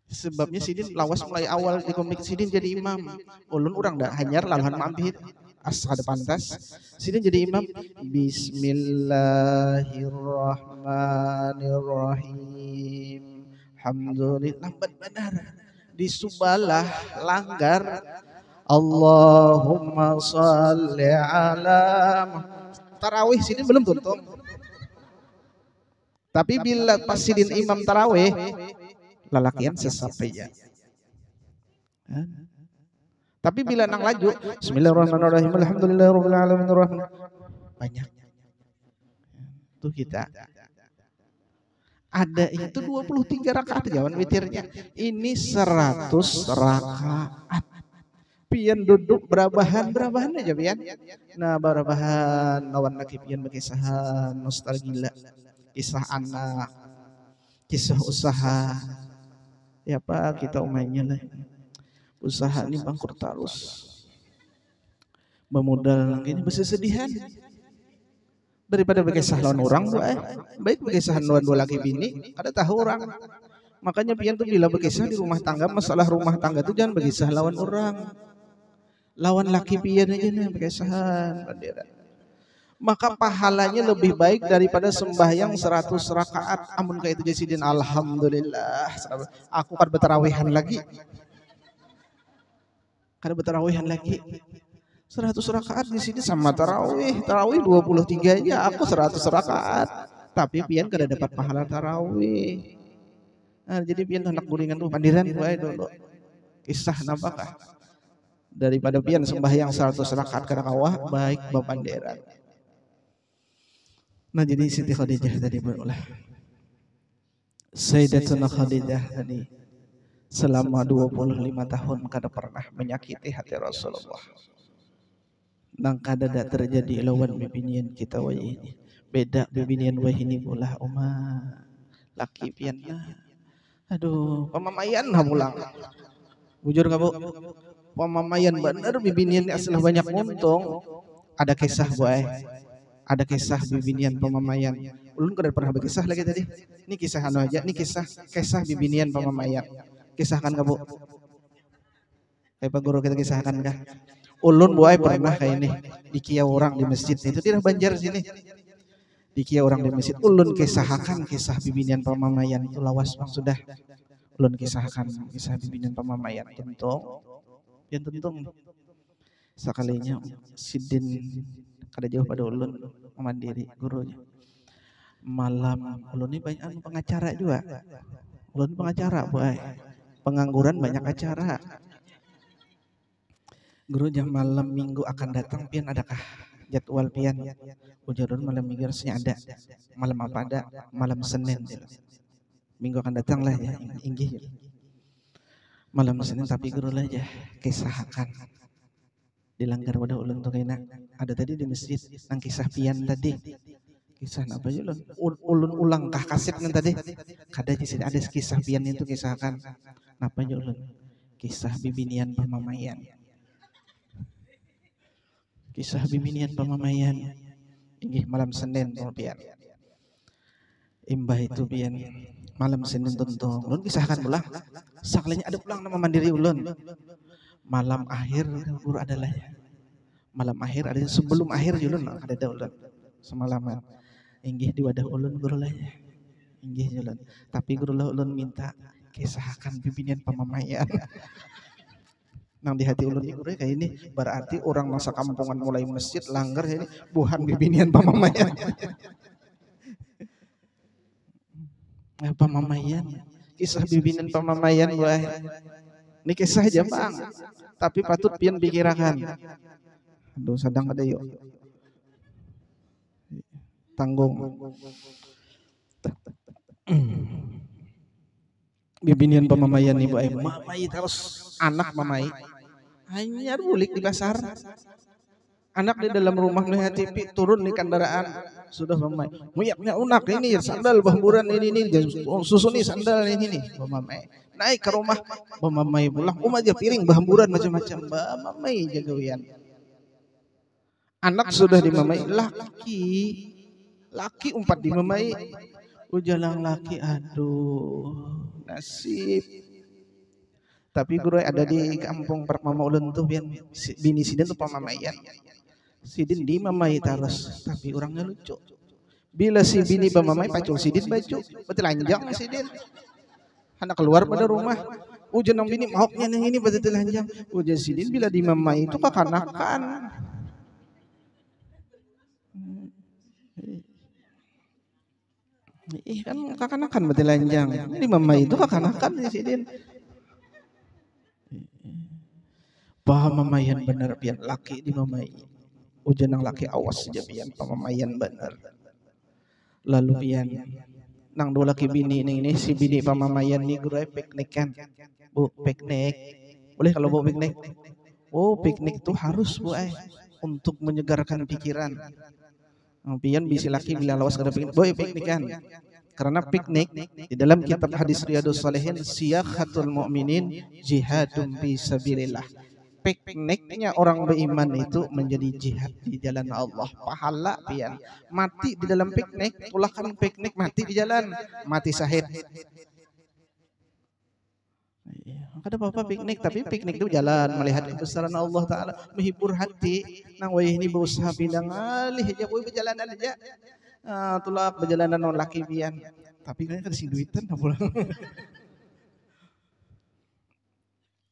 Sebabnya sidin lawas mulai awal di komik sidin jadi imam. Ulun orang dah hanyar laluan mampir asal ada pantas. Sidin jadi imam. Bismillahirrahmanirrahim. Alhamdulillah lambat benar. Di subalah langgar. Allahumma salli ala. Tarawih sidin belum tuntung. Tapi bila pas sidin imam tarawih lalakian sesapaya. Tapi bila nang laju bismillahirrahmanirrahim alhamdulillahirabbil alamin arrahman banyak. Tuh kita ada itu 23 rakaat jawan witirnya. Ini 100 rakaat. Pian duduk berabahan aja pian. Nah berabahan lawan laki pian berkisahan nostalgia, kisah anak, kisah usaha. Ya Pak kita umainya lah usaha ini bangkrut terus memodal ini bersesedihan daripada berkisah lawan orang baik berkisah lawan dua laki bini ada tahu orang. Makanya pian tuh bila berkisah di rumah tangga masalah rumah tangga tuh jangan berkisah lawan orang lawan laki pian aja nih berkisahan bandera. Maka pahalanya lebih baik daripada sembahyang 100 rakaat. Amun kayak itu jasidin alhamdulillah. Aku kan bertarawihan lagi. Kan bertarawihan lagi. 100 rakaat di sini sama tarawih. Tarawih 23 aja, aku 100 rakaat. Tapi pian kada dapat pahala tarawih. Nah, jadi pian hendak guringan tuh pandiran bae dulu. Kisah napakah? Daripada pian sembahyang 100 rakaat kada kawah baik bapandiran. Nah jadi Siti Khadijah tadi berulah Sayyidatuna Khadijah tadi selama 25 tahun kada pernah menyakiti hati Rasulullah. Nang kada dak terjadi lawan bibinian kita wah ini. Beda bibinian wah ini pula laki pian. Aduh, pamamayan pulang. Bujur enggak Bu? Pamamayan bener bibinian asal banyak untung. Ada kisah boy. Ada kisah bibinian pamamayan. Ulun kada pernah berkisah lagi tadi. Ini kisah anu aja, ini kisah bibinian pamamayan. Kisahkan kamu. Kayak Pak Guru kita kisahkan kah? Ulun buai pernah kayak ini dikia orang di masjid itu tidak Banjar sini. Dikia orang di masjid ulun kisahkan kisah bibinian pamamayan itu lawas bang sudah. Ulun kisahkan kisah bibinian pamamayan tentu yang tentu sekalinya sidin kada jauh pada ulun mandiri gurunya. Malam ulun ini banyak pengacara juga. Ulun pengacara buai. Pengangguran banyak acara. Guru jam malam minggu akan datang pian adakah jadwal pian? Ujarun malam minggu harusnya ada. Malam apa ada? Malam Senin. Minggu akan datang lah ya. Inggih. Malam Senin tapi guru lah aja kisahkan. Dilanggar pada ulun tuh kayaknya. Ada tadi di masjid nang kisah pian tadi. Kisah apa aja ulun ulang kah kaset kan tadi. Kada di sini ada kisah pian itu kisahkan. Napa aja ulun? Kisah bibinian pamamayan. Kisah bibinian pamamayan. Inggih malam Senin pian. Imbah itu pian malam Senin tentu. Ulun kisahkan pulang. Sakalinya ada pulang nama mandiri ulun. Malam akhir guru adalah ya. Malam akhir ada sebelum akhir ulun ada ulun semalaman. Inggih di wadah ulun guru lah ya. Inggih ulun. Tapi guru lah ulun minta kisahkan bibinian pamamayan. Nang di hati ulun guru kayak ini berarti orang masa kampungan mulai masjid langgar ini buhan bibinian pamamayan. Pamamayan. Kisah bibinian pamamayan buah. Ini kisah aja bang. Tapi patut pian pikirakan. Aduh sadang ada yuk. Tanggung. Bibinian pamamayan nih buah. Mamai terus anak mamai. Hanya bulik di pasar. Anak di dalam rumah melihat TV turun di kendaraan sudah mamai. Muyaknya unak ini sandal bahburan ini susu nih sandal ini nih mamai. Naik ke rumah mamai pulang aja piring bahburan macam-macam mamai jagawian. Anak sudah dimamai laki umpat dimamai ujalang laki aduh nasib. Tapi guru ada di kampung permama ulun tuh bian bini sidin tuh pamamayan. Sidin dimamai terus tapi orangnya lucu. Bila si bini pamamai pacul sidin baju betul lanjang sidin. Anak keluar pada rumah. Ujan nang bini mahoknya nang ini betul lanjang. Ujan sidin bila dimamai itu kekanakan. Kan kekanakan betul lanjang. Dimamai itu kekanakan sidin. Pamamayan bener pian laki dimamai. Ujan nang laki awas saja pian pamamayan bener. Lalu pian nang dua laki bini ini si bini pamamayan nih guru piknik kan. Bu piknik. Boleh kalau bu piknik? Oh piknik itu harus bu untuk menyegarkan pikiran. Pian bisi laki bila lawas kada piknik. Boy piknik kan. Karena piknik di dalam kitab hadis Riyadhus Shalihin siyakhatul mu'minin jihadun fi sabilillah. Pikniknya orang beriman itu menjadi jihad di jalan Allah. Pahala pian. Mati di dalam piknik, tulahkan piknik mati di jalan, mati syahid. Kada apa-apa piknik, tapi piknik itu jalan melihat kebesaran Allah Taala, menghibur hati. Nang wayah ini berusaha bidang alih aja, boy berjalanan aja. Tulak berjalanan non laki pian. Tapi kan kada sing duitan pulang.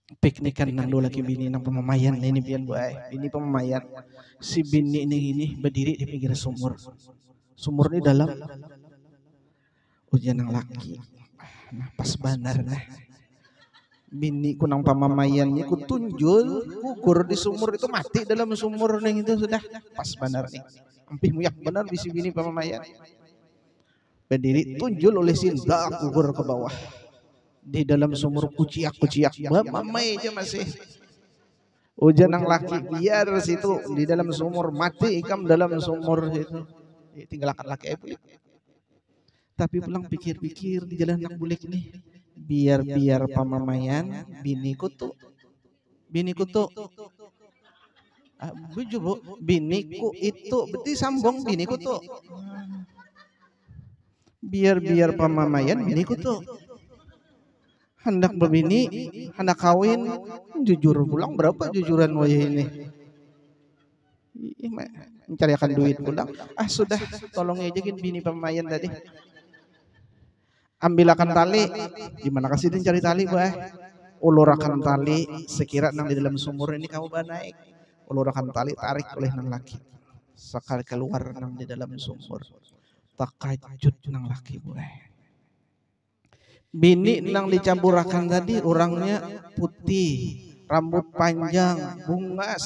Piknikan nang dua laki bini nang pamamayan ini pian buai. Ini pamamayan. Si bini ini berdiri di pinggir sumur. Sumur ini dalam. Ujian nang laki. Nah pas benar nah. Bini ku nang pamamayannya ku tunjul gugur di sumur itu mati dalam sumur nang itu sudah pas benar nih. Ampih muyak benar bisi bini pamamayan. Berdiri tunjul oleh sinda gugur ke bawah. Di dalam sumur kuciak mamai aja masih. Ujian nang laki biar situ di dalam sumur mati ikam dalam sumur itu. Tinggalkan laki bulik. Tapi pulang pikir-pikir di jalan nak bulik nih. Biar pamamayan biniku tuh. Buju bu, biniku itu berarti sambung biniku tuh. Biar pamamayan biniku tuh. hendak berbini, hendak kawin, jujur pulang berapa jujuran wayah ini. Mencari akan duit pulang. Sudah, tolong ajakin bini pemayan tadi. Ambilakan tali, gimana kasih dia cari tali bah? Ulurakan tali, sekira nang di dalam sumur ini kamu naik. Ulurakan tali, tarik oleh nang laki. Sekali keluar nang di dalam sumur, takajud nang laki bah. Bini nang dicampurakan tadi orangnya putih, rambut panjang, bungas,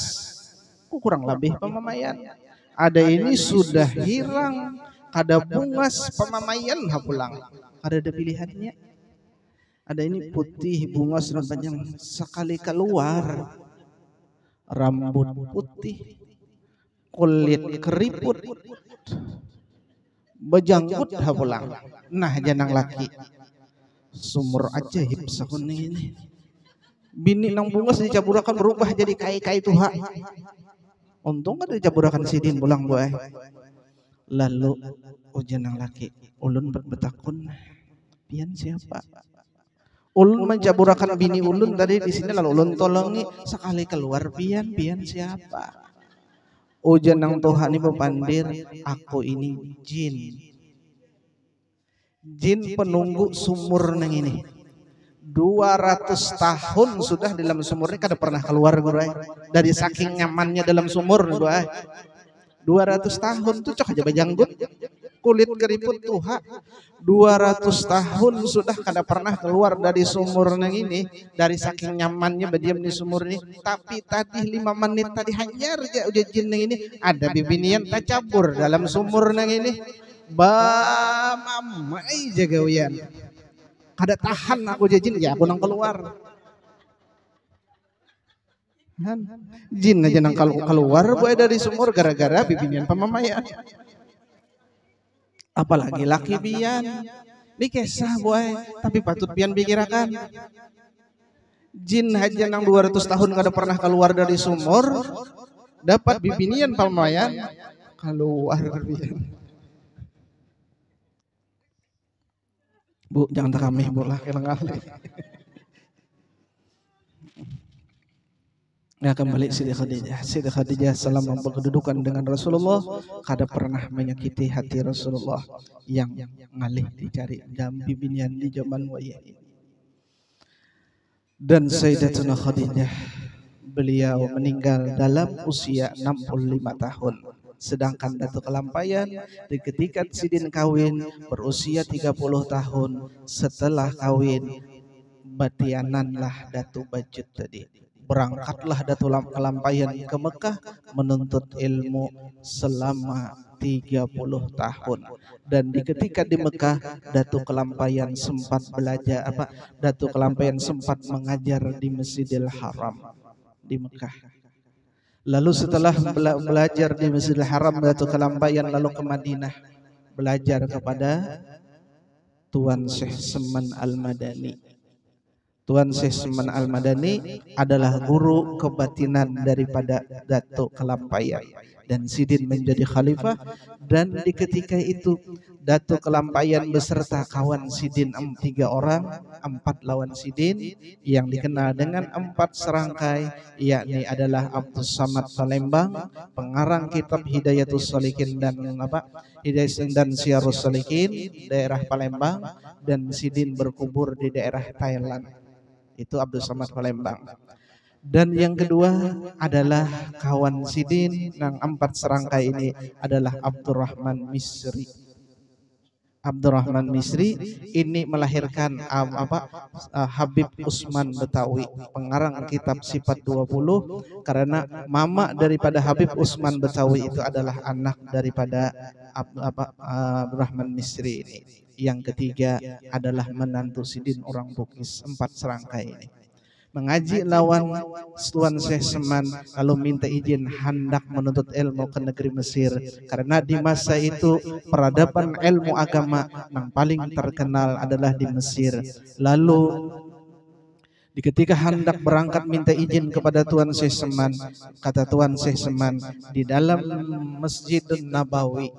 kurang lebih pemamayan. Ada ini sudah hilang, ada bungas pemamayan pulang. Ada pilihannya. Ada ini putih, bungas dan panjang, sekali keluar rambut putih, kulit keriput, bejanggut pulang. Nah janang laki, sumur ajaib sakuni ini. Bini nang bungas dicaburakan berubah jadi kai-kai tuha. Untung ada dicaburakan sidin pulang buah. Lalu ujian nang laki, ulun berbetakun, pian siapa? Ulun mencaburakan bini ulun tadi di sini, lalu ulun tolongi sekali keluar pian siapa? Ujian nang Tuhan ini bepandir, aku ini jin. Jin penunggu sumur nang ini. 200 tahun sudah di dalam sumur ini kada pernah keluar gurai. Dari saking nyamannya dalam sumur gurai. 200 tahun tuh cok aja bejanggut, kulit keriput tuha. 200 tahun sudah kada pernah keluar dari sumur nang ini, dari saking nyamannya berdiam di sumur ini. Tapi tadi 5 menit tadi hanyar aja udah jin nang ini, ada bibinian tercabur dalam sumur nang ini. Ba mamai jaga wian. Kada tahan aku jajin ya aku nang keluar. Jin aja nang keluar boy dari sumur gara-gara bibinian pemamayan. Apalagi laki bian. Ini kisah boy, tapi patut pian pikirakan. Jin aja nang 200 tahun kada pernah keluar dari sumur, dapat bibinian pemamayan, keluar bian. Bu, jangan tak kami bu lah kali. Ya kembali Siti Khadijah. Siti Khadijah selama berkedudukan dengan Rasulullah kada pernah menyakiti hati Rasulullah yang ngalih dicari dalam bibinian di zaman wayah. Dan Sayyidatuna Khadijah beliau meninggal dalam usia 65 tahun. Sedangkan Datuk Kelampayan di ketika Sidin kawin berusia 30 tahun. Setelah kawin batiananlah Datuk Bajut tadi. Berangkatlah Datuk Kelampayan ke Mekah menuntut ilmu selama 30 tahun. Dan ketika di Mekah Datuk Kelampayan sempat belajar Datuk Kelampayan sempat mengajar di Masjidil Haram di Mekah. Lalu setelah belajar di Masjidil Haram Datuk Kelampayan lalu ke Madinah belajar kepada Tuan Syekh Seman Al-Madani. Tuan Syekh Seman Al-Madani adalah guru kebatinan daripada Datuk Kelampayan dan Sidin menjadi khalifah. Dan di ketika itu Datuk Kelampayan beserta kawan Sidin 3 orang, 4 lawan Sidin yang dikenal dengan 4 serangkai, yakni adalah Abdus Samad Palembang, pengarang kitab Hidayatus Shalikin dan Hidayah dan Syiarus Shalikin daerah Palembang, dan Sidin berkubur di daerah Thailand. Itu Abdul Samad Palembang. Dan yang kedua adalah kawan Sidin yang 4 serangkai ini adalah Abdurrahman Misri. Abdurrahman Misri ini melahirkan Habib Usman Betawi, pengarang kitab Sifat 20, karena mama daripada Habib Usman Betawi itu adalah anak daripada Abdurrahman Misri ini. Yang ketiga adalah menantu Sidin orang Bugis. 4 serangkai ini mengaji lawan Tuan Syekh Seman, lalu minta izin hendak menuntut ilmu ke negeri Mesir, karena di masa itu peradaban ilmu agama yang paling terkenal adalah di Mesir. Lalu di ketika hendak berangkat minta izin kepada Tuan Syekh Seman, kata Tuan Syekh Seman, di dalam Masjidun Nabawi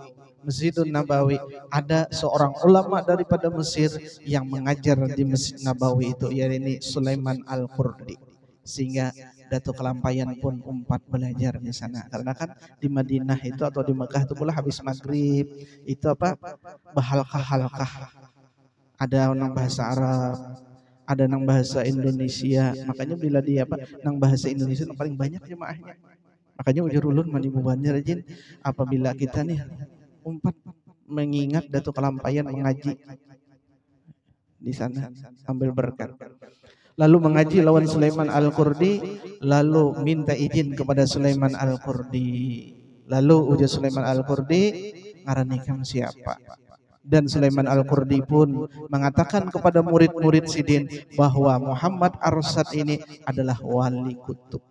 Masjidun Nabawi. Ada seorang ulama daripada Mesir yang mengajar di Masjid Nabawi itu, yaitu Sulaiman Al-Qurdi. Sehingga Datuk Kelampayan pun umpat belajar di sana. Karena kan di Madinah itu atau di Mekah itu pula habis maghrib itu apa, bahalkah-halkah. Ada orang bahasa Arab, ada nang bahasa Indonesia. Makanya bila dia apa, nang bahasa Indonesia yang paling banyak jemaahnya. Makanya ujur ulun mani bubannya rajin apabila kita nih umpat mengingat Datuk Kelampayan mengaji di sana ambil berkat. Lalu mengaji lawan Sulaiman Al-Qurdi, lalu minta izin kepada Sulaiman Al-Qurdi. Lalu ujar Sulaiman Al-Qurdi, ngaranikeun siapa? Dan Sulaiman Al-Qurdi pun mengatakan kepada murid-murid Sidin bahwa Muhammad Arsad ini adalah wali kutub.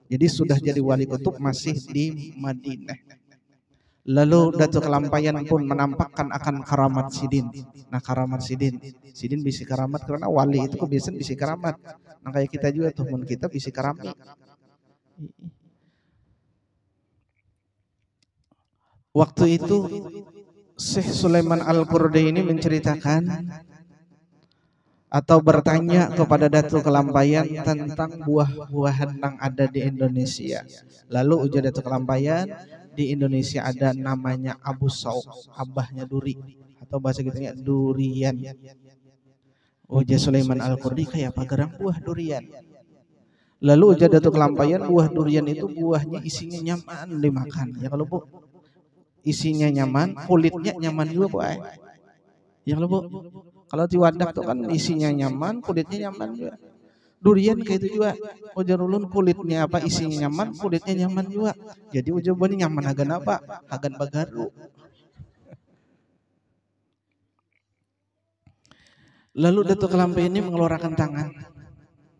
Jadi sudah jadi wali kutub masih di Madinah. Lalu Datuk Kelampayan pun menampakkan akan karamat Sidin. Nah karamat Sidin bisa karamat karena wali itu kebiasaan bisa karamat. Nah kayak kita juga tuh, mun kita bisa karami. Waktu itu Syekh Sulaiman Al-Qurdi ini menceritakan atau bertanya kepada Datuk Kelampayan tentang buah-buahan yang ada di Indonesia. Lalu ujar Datuk Kelampayan, di Indonesia ada namanya Abu Sauk, abahnya duri, atau bahasa kitanya durian. Ujar Sulaiman Al-Qurdi, kayak apa gerang buah durian? Lalu ujar Datuk Kelampayan, buah durian itu buahnya isinya nyaman dimakan. Ya kalau Bu, isinya nyaman, kulitnya nyaman juga Bu. Ya kalau Bu, kalau di wadah tuh kan isinya nyaman, kulitnya nyaman juga. Durian kayak itu juga. Ujar ulun kulitnya apa, isinya nyaman, kulitnya nyaman juga. Jadi ujar bani nyaman hagan apa? Hagan bagaru. Lalu Datuk Kelampayan ini mengeluarkan tangan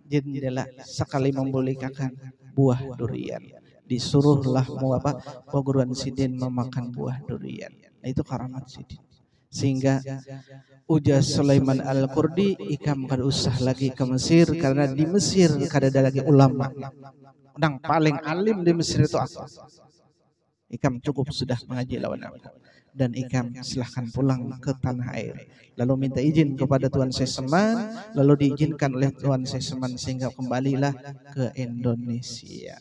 jendela sekali membolehkan buah durian. Disuruhlah mau apa? Perguruan Sidin memakan buah durian. Nah itu karamat Sidin. Sehingga ujar Sulaiman Al-Qurdi, ikam kada usah lagi ke Mesir karena di Mesir kada ada lagi ulama. Yang paling alim di Mesir itu aku. Ikam cukup sudah mengaji lawan aku. Dan ikam silahkan pulang ke tanah air. Lalu minta izin kepada Tuan Seseman, lalu diizinkan oleh Tuan Seseman sehingga kembalilah ke Indonesia.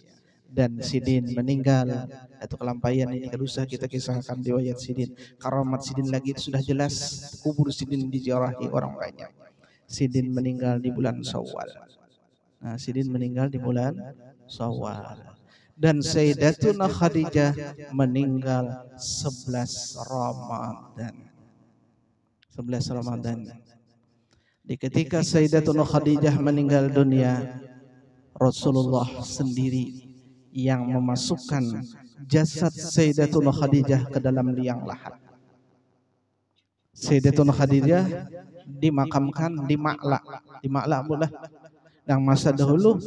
Dan Sidin meninggal. Datuk Kelampayan ini kada usah kita kisahkan riwayat Sidin. Karamat Sidin lagi sudah jelas, kubur Sidin diziarahi orang banyak. Sidin meninggal di bulan Syawal. Nah, Sidin meninggal di bulan Syawal. Dan Sayyidatuna Khadijah meninggal 11 Ramadan. 11 Ramadan. Di ketika Sayyidatuna Khadijah meninggal dunia, Rasulullah sendiri yang memasukkan jasad Sayyidatuna Khadijah ke dalam liang lahat. Sayyidatuna Khadijah dimakamkan di Ma'la. Di Ma'la pula. Yang masa dahulu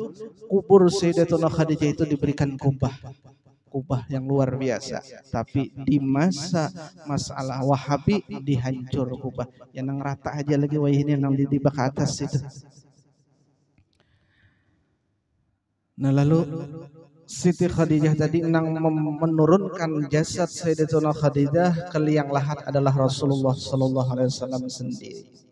kubur Sayyidatuna Khadijah itu diberikan kubah. Kubah yang luar biasa. Tapi di masa masalah Wahabi dihancur kubah. Yang nang rata aja lagi wah ini nang di bak atas itu. Nah lalu Siti Khadijah tadi nang menurunkan jasad Sayyidatuna Khadijah ke liang lahat adalah Rasulullah sallallahu alaihi wasallam sendiri.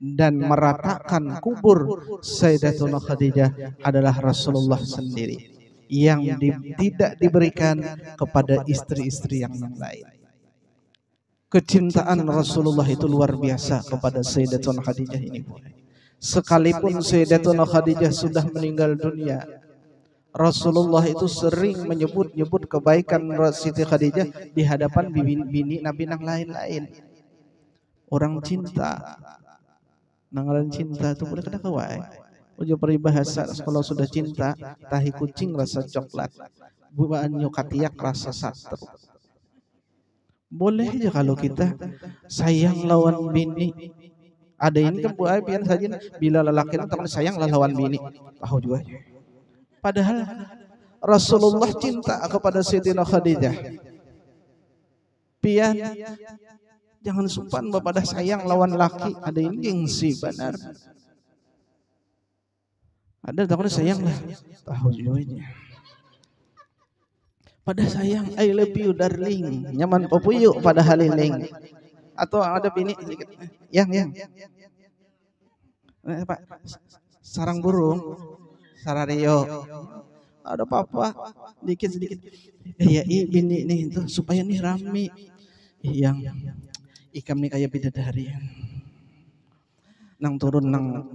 Dan meratakan kubur Sayyidatuna Khadijah adalah Rasulullah sendiri yang tidak diberikan kepada istri-istri yang lain. Kecintaan Rasulullah itu luar biasa kepada Sayyidatuna Khadijah ini. Sekalipun Sayyidatuna Khadijah sudah meninggal dunia, Rasulullah itu sering menyebut-nyebut kebaikan Siti Khadijah di hadapan bini Nabi yang lain-lain. Orang cinta, nangaran cinta itu boleh kena kawai. Ujo peribahasa kalau sudah cinta, tahi kucing rasa coklat, buaan nyokatiak rasa satru. Boleh aja kalau kita sayang lawan bini. Ada ini kan buaya pian saja bila lelaki itu sayang lawan bini. Tahu juga. Padahal Rasulullah cinta kepada Sayyidatina Khadijah. Pian jangan sumpan bapak sayang lawan laki, ada ini gengsi benar. Ada takutnya sayang lah. Tahu juga. pada sayang, I love you darling, nyaman popuyu pada haliling. Atau ada bini sedikit, yang Pak, sarang burung, sarario, ada papa, dikit sedikit, ya bini nih itu supaya nih rame, yang ikam nih kayak bidadari, nang turun nang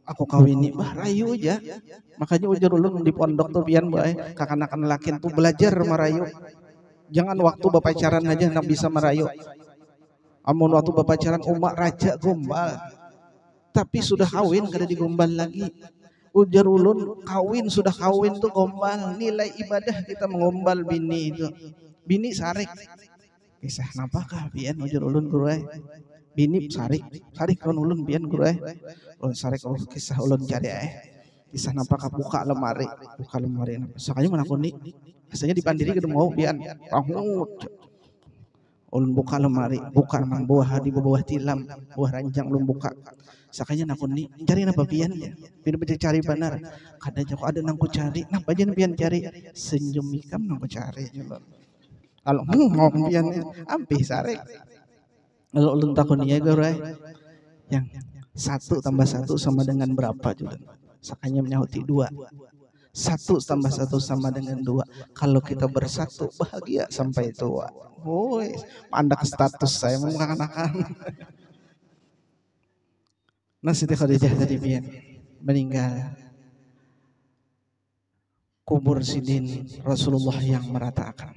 aku kawini, bah rayu aja, makanya ujar ulun di pondok tuh pian bae, kakanakan lakin tuh belajar merayu, jangan waktu pacaran aja nak bisa merayu, amun waktu pacaran umak raja gombal. Tapi sudah kawin kada digombal lagi. Ujar ulun kawin sudah kawin tuh gombal. Nilai ibadah kita mengombal bini itu. Bini sarik. Kisah napakah pian ujar ulun guru ai. Bini sarik kon ulun pian guru ai. Ulun sarik kisah ulun cari ai. Kisah napakah buka lemari. Sakanya menakuni. Biasanya dipandiri kada mau pian. Rahmut. Ulun buka lemari, buka mang buah di bawah tilam, buah ranjang ulun buka. Sakanya nakun ni, cari napa pian ya? Pian cari benar. Kadanya kok ada nangku cari, napa aja pian cari? Senyum ikam nangku cari. Kalau mau pian ampih sare. Kalau ulun takun ya gurai, yang 1 tambah 1 sama dengan berapa juga? Sakanya menyahuti 2. 1 tambah 1 sama dengan 2. Kalau kita bersatu bahagia sampai tua. Woi, pandak status saya mengatakan. Nah, Siti Khadijah tadi pian meninggal. Kubur sidin Rasulullah yang meratakan.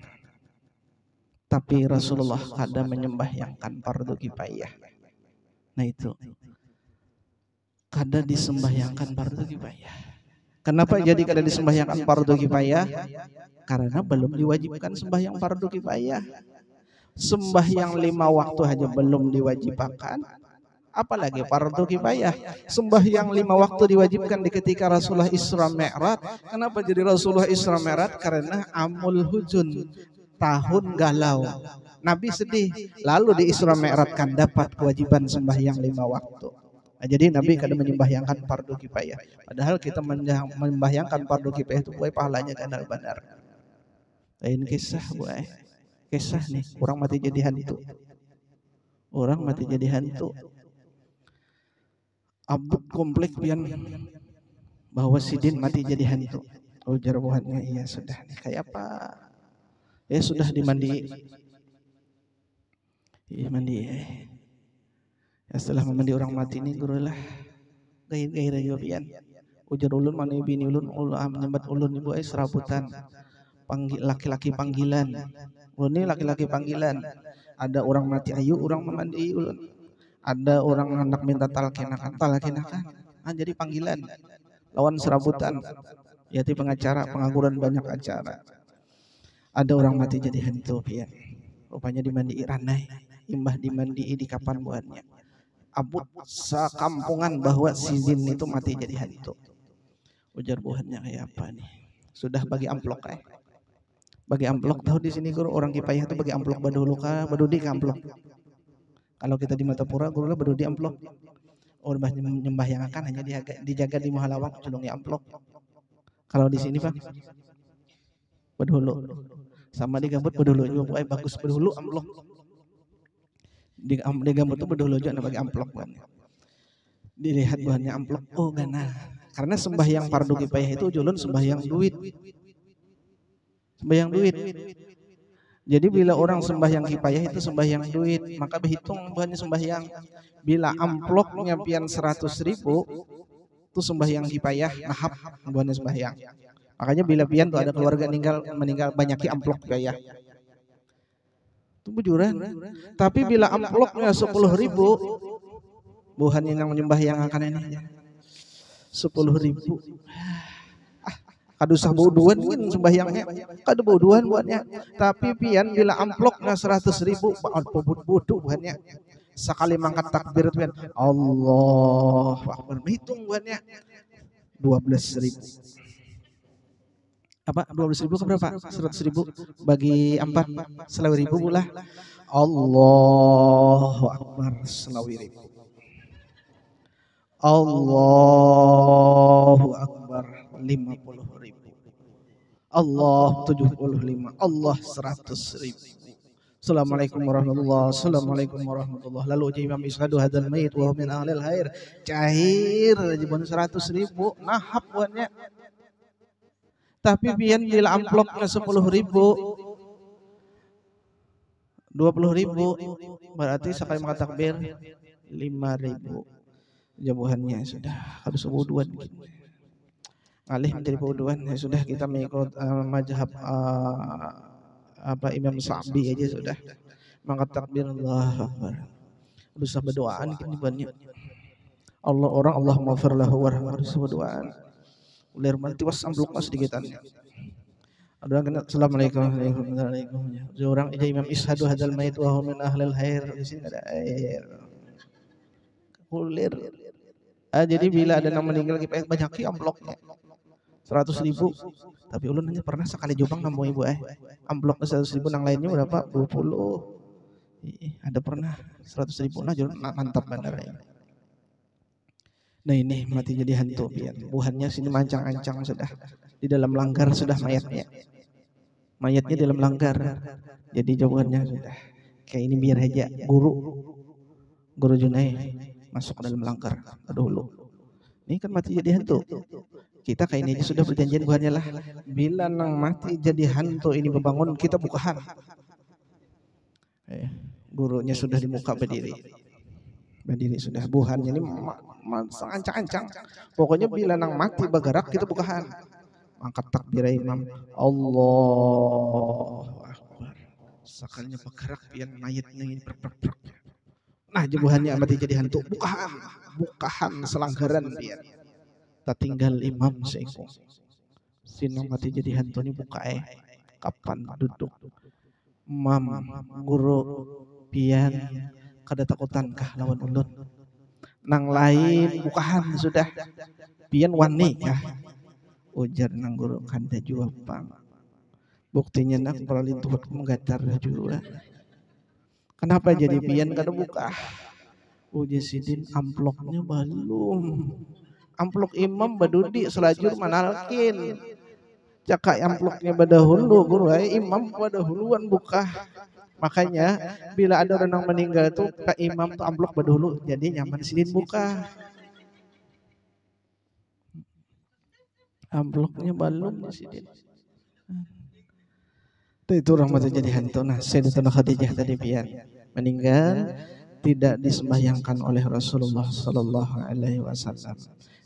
Tapi Rasulullah kadang menyembahyangkan fardu kifayah. Nah itu. Kadang disembahyangkan fardu kifayah. Kenapa jadi kada disembahyangkan fardu kifayah? Karena belum diwajibkan sembahyang fardu kifayah. Sembahyang 5 waktu aja belum diwajibkan, apalagi fardu kifayah. Sembahyang 5 waktu diwajibkan di ketika Rasulullah Isra Mi'raj. Kenapa jadi Rasulullah Isra Mi'raj? Karena amul huzun, tahun galau. Nabi sedih, lalu di Isra Mi'raj kan dapat kewajiban sembahyang 5 waktu. Nah, jadi Nabi kadang menyembahyangkan fardu kifayah. Padahal kita membahyangkan fardu kifayah itu buat pahalanya benar-benar. Lain kisah buat. Kisah nih, orang mati jadi hantu. Orang mati jadi hantu. Abuk komplek pian bahwa sidin mati jadi hantu. Ujar buatnya, iya sudah nih. Kayak apa? Ya sudah dimandi. Iya mandi. Ya setelah memandi orang mati ini guru lah. Gairah juga pian. Ujar ulun mana bini ulun menyembat ulun ibu serabutan. Panggil laki-laki panggilan. Ulun ini laki-laki panggilan. Ada orang mati ayu, orang memandi ulun. Ada orang anak minta talkinakan. Ah, jadi panggilan. Lawan serabutan. Yaitu pengacara, pengangguran banyak acara. Ada orang mati jadi hantu pian. Rupanya dimandi ranai. Imbah dimandi di kapan buatnya. Abut sekampungan bahwa si Zin itu mati jadi hantu. Ujar buatnya kayak apa nih? Sudah bagi amplok Bagi amplok tahu di sini guru orang kifayah itu bagi amplok badulu kah badudi ke amplok. Kalau kita di Matapura guru lah badudi amplok. Orang nyembah yang akan hanya dijaga di Mahalawang culungi amplok. Kalau di sini Pak badulu sama di gambut badulu juga bagus badulu amplok. Di gambut itu badulu juga bagi amplok banget. Dilihat bahannya amplok oh gana. Karena sembahyang fardu kifayah itu julun sembahyang duit. Sembahyang duit. Jadi bila orang sembahyang kifayah itu sembahyang duit, maka berhitung bahannya sembahyang. Bila amploknya pian 100.000 itu sembahyang kifayah, nahap bahannya sembahyang. Makanya bila pian tuh ada keluarga meninggal banyaki amplok kifayah. Itu bujuran. Tapi bila amploknya 10.000, buhan yang menyembahyang akan ini 10.000. Kadusah bodohan kan sembahyangnya, kadu bodohan buatnya. Tapi pian bila amploknya 100.000, bodoh buatnya. Sekali mangkat takbir pian, Allah Akbar, hitung buatnya 12.000. Apa 12.000 ke berapa? 100.000 bagi 4 selawi ribu pula. Allahu Akbar selawi ribu. Allahu Akbar 50.000. Allah 75, Allah 100.000. Assalamualaikum warahmatullahi wabarakatuh. Assalamualaikum warahmatullahi wabarakatuh. Lalu uji imam ishadu hadzal mayit wa min ahlil khair. Cair jebon 100.000 nahap buatnya. Tapi pian bila amplopnya 10.000, 20.000, berarti sekali maka takbir 5.000. Jabuhannya sudah harus wuduan. Alih menjadi wuduan ya sudah, kita mengikut mazhab Imam Sa'bi aja sudah. Maka takbir Allahu Akbar. Usah berdoaan gini banyak. Allah orang Allah maghfir lahu warhamhu berdoaan. Ulir mati was ambluk mas digitannya. Ada kena assalamualaikum warahmatullahi wabarakatuh. Orang aja imam ishadu hadzal mayit wa hum min ahlil khair. Di sini ada air. Ulir. Jadi bila ada yang meninggal kita banyak amploknya. 100.000, tapi ulun hanya pernah sekali jubang nambah ibu amplok 100.000, yang lainnya berapa 20, ada pernah 100.000 nah jual mantap benar ya. Nah ini mati jadi hantu pian, buhannya sini mancang-ancang sudah di dalam langgar sudah mayatnya dalam langgar, jadi jawabannya sudah kayak ini biar aja guru Junai masuk ke dalam langgar dulu. Ini kan mati jadi hantu. Kita kayak ini aja sudah perjanjian buahnya lah. Bila nang mati jadi hantu ini berbangun, kita bukahan. Gurunya sudah di muka berdiri sudah. Buhannya ini ancang-ancang. Pokoknya bila nang mati bergerak, kita bukahan. Angkat takbir imam. Allahu Akbar. Sekalinya bergerak, pian mayatnya ini bergerak. Nah buhannya mati jadi hantu. Bukahan selanggaran pian. Tak tinggal imam seiko. Sinang mati jadi hantu ini buka kapan duduk. Mam guru pian kada takutankah lawan ulun. Nang lain bukahan sudah. Pian wani kah? Ujar nang guru kada jua pang. Buktinya nak peralin tuhat menggatar juga. Kenapa jadi pian kada buka? Uji sidin amploknya belum. Amplok imam badudi selajur manalkin. Cakak amploknya badahulu guru imam badahuluan buka. Makanya bila ada orang yang meninggal tuh Pak imam tuh amplok badahulu, jadi nyaman sidin buka. Amploknya belum sidin. Itu orang mati jadi hantu. Nah, Sayyidatuna Khadijah tadi pian meninggal tidak disembahyangkan oleh Rasulullah sallallahu alaihi wasallam.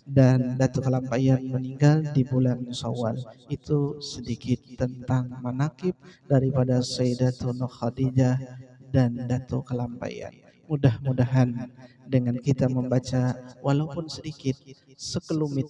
Dan Datuk Kalampayan meninggal di bulan Syawal. Itu sedikit tentang manakib daripada Sayyidatuna Khadijah dan Datuk Kalampayan. Mudah-mudahan dengan kita membaca walaupun sedikit, sekelumit,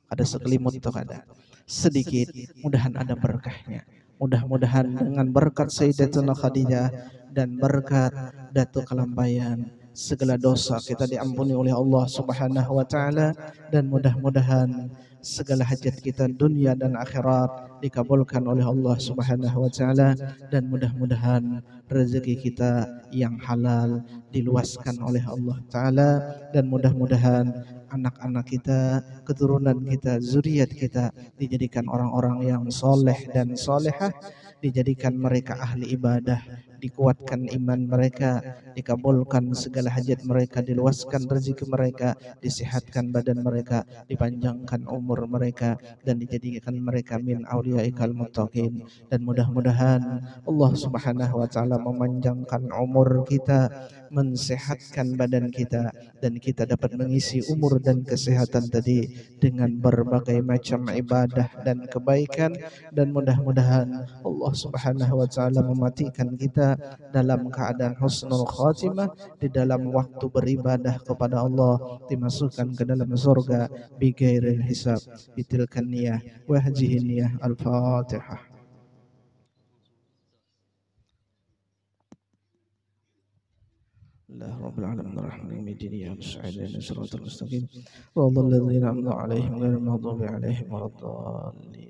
ada sekelimut atau ada sedikit, mudahan ada berkahnya. Mudah-mudahan dengan berkat Sayyidatuna Khadijah dan berkat Datuk Kalampayan, segala dosa kita diampuni oleh Allah Subhanahu wa taala, dan mudah-mudahan segala hajat kita dunia dan akhirat dikabulkan oleh Allah Subhanahu wa taala, dan mudah-mudahan rezeki kita yang halal diluaskan oleh Allah taala, dan mudah-mudahan anak-anak kita, keturunan kita, zuriat kita dijadikan orang-orang yang soleh dan solehah, dijadikan mereka ahli ibadah, dikuatkan iman mereka, dikabulkan segala hajat mereka, diluaskan rezeki mereka, disehatkan badan mereka, dipanjangkan umur mereka, dan dijadikan mereka min auliyaikal muttaqin. Dan mudah-mudahan Allah Subhanahu wa taala memanjangkan umur kita, mensehatkan badan kita, dan kita dapat mengisi umur dan kesehatan tadi dengan berbagai macam ibadah dan kebaikan. Dan mudah-mudahan Allah Subhanahu wa taala mematikan kita dalam keadaan husnul khatimah, di dalam waktu beribadah kepada Allah, dimasukkan ke dalam surga bighairil hisab. Bitilkan niyah wa hadhihi niyah. Al-Fatihah. الله رب العالمين الرحمن الرحيم يا مسعدين صراط المستقيم والله الذين أنعمت عليهم غير المغضوب عليهم ولا الضالين.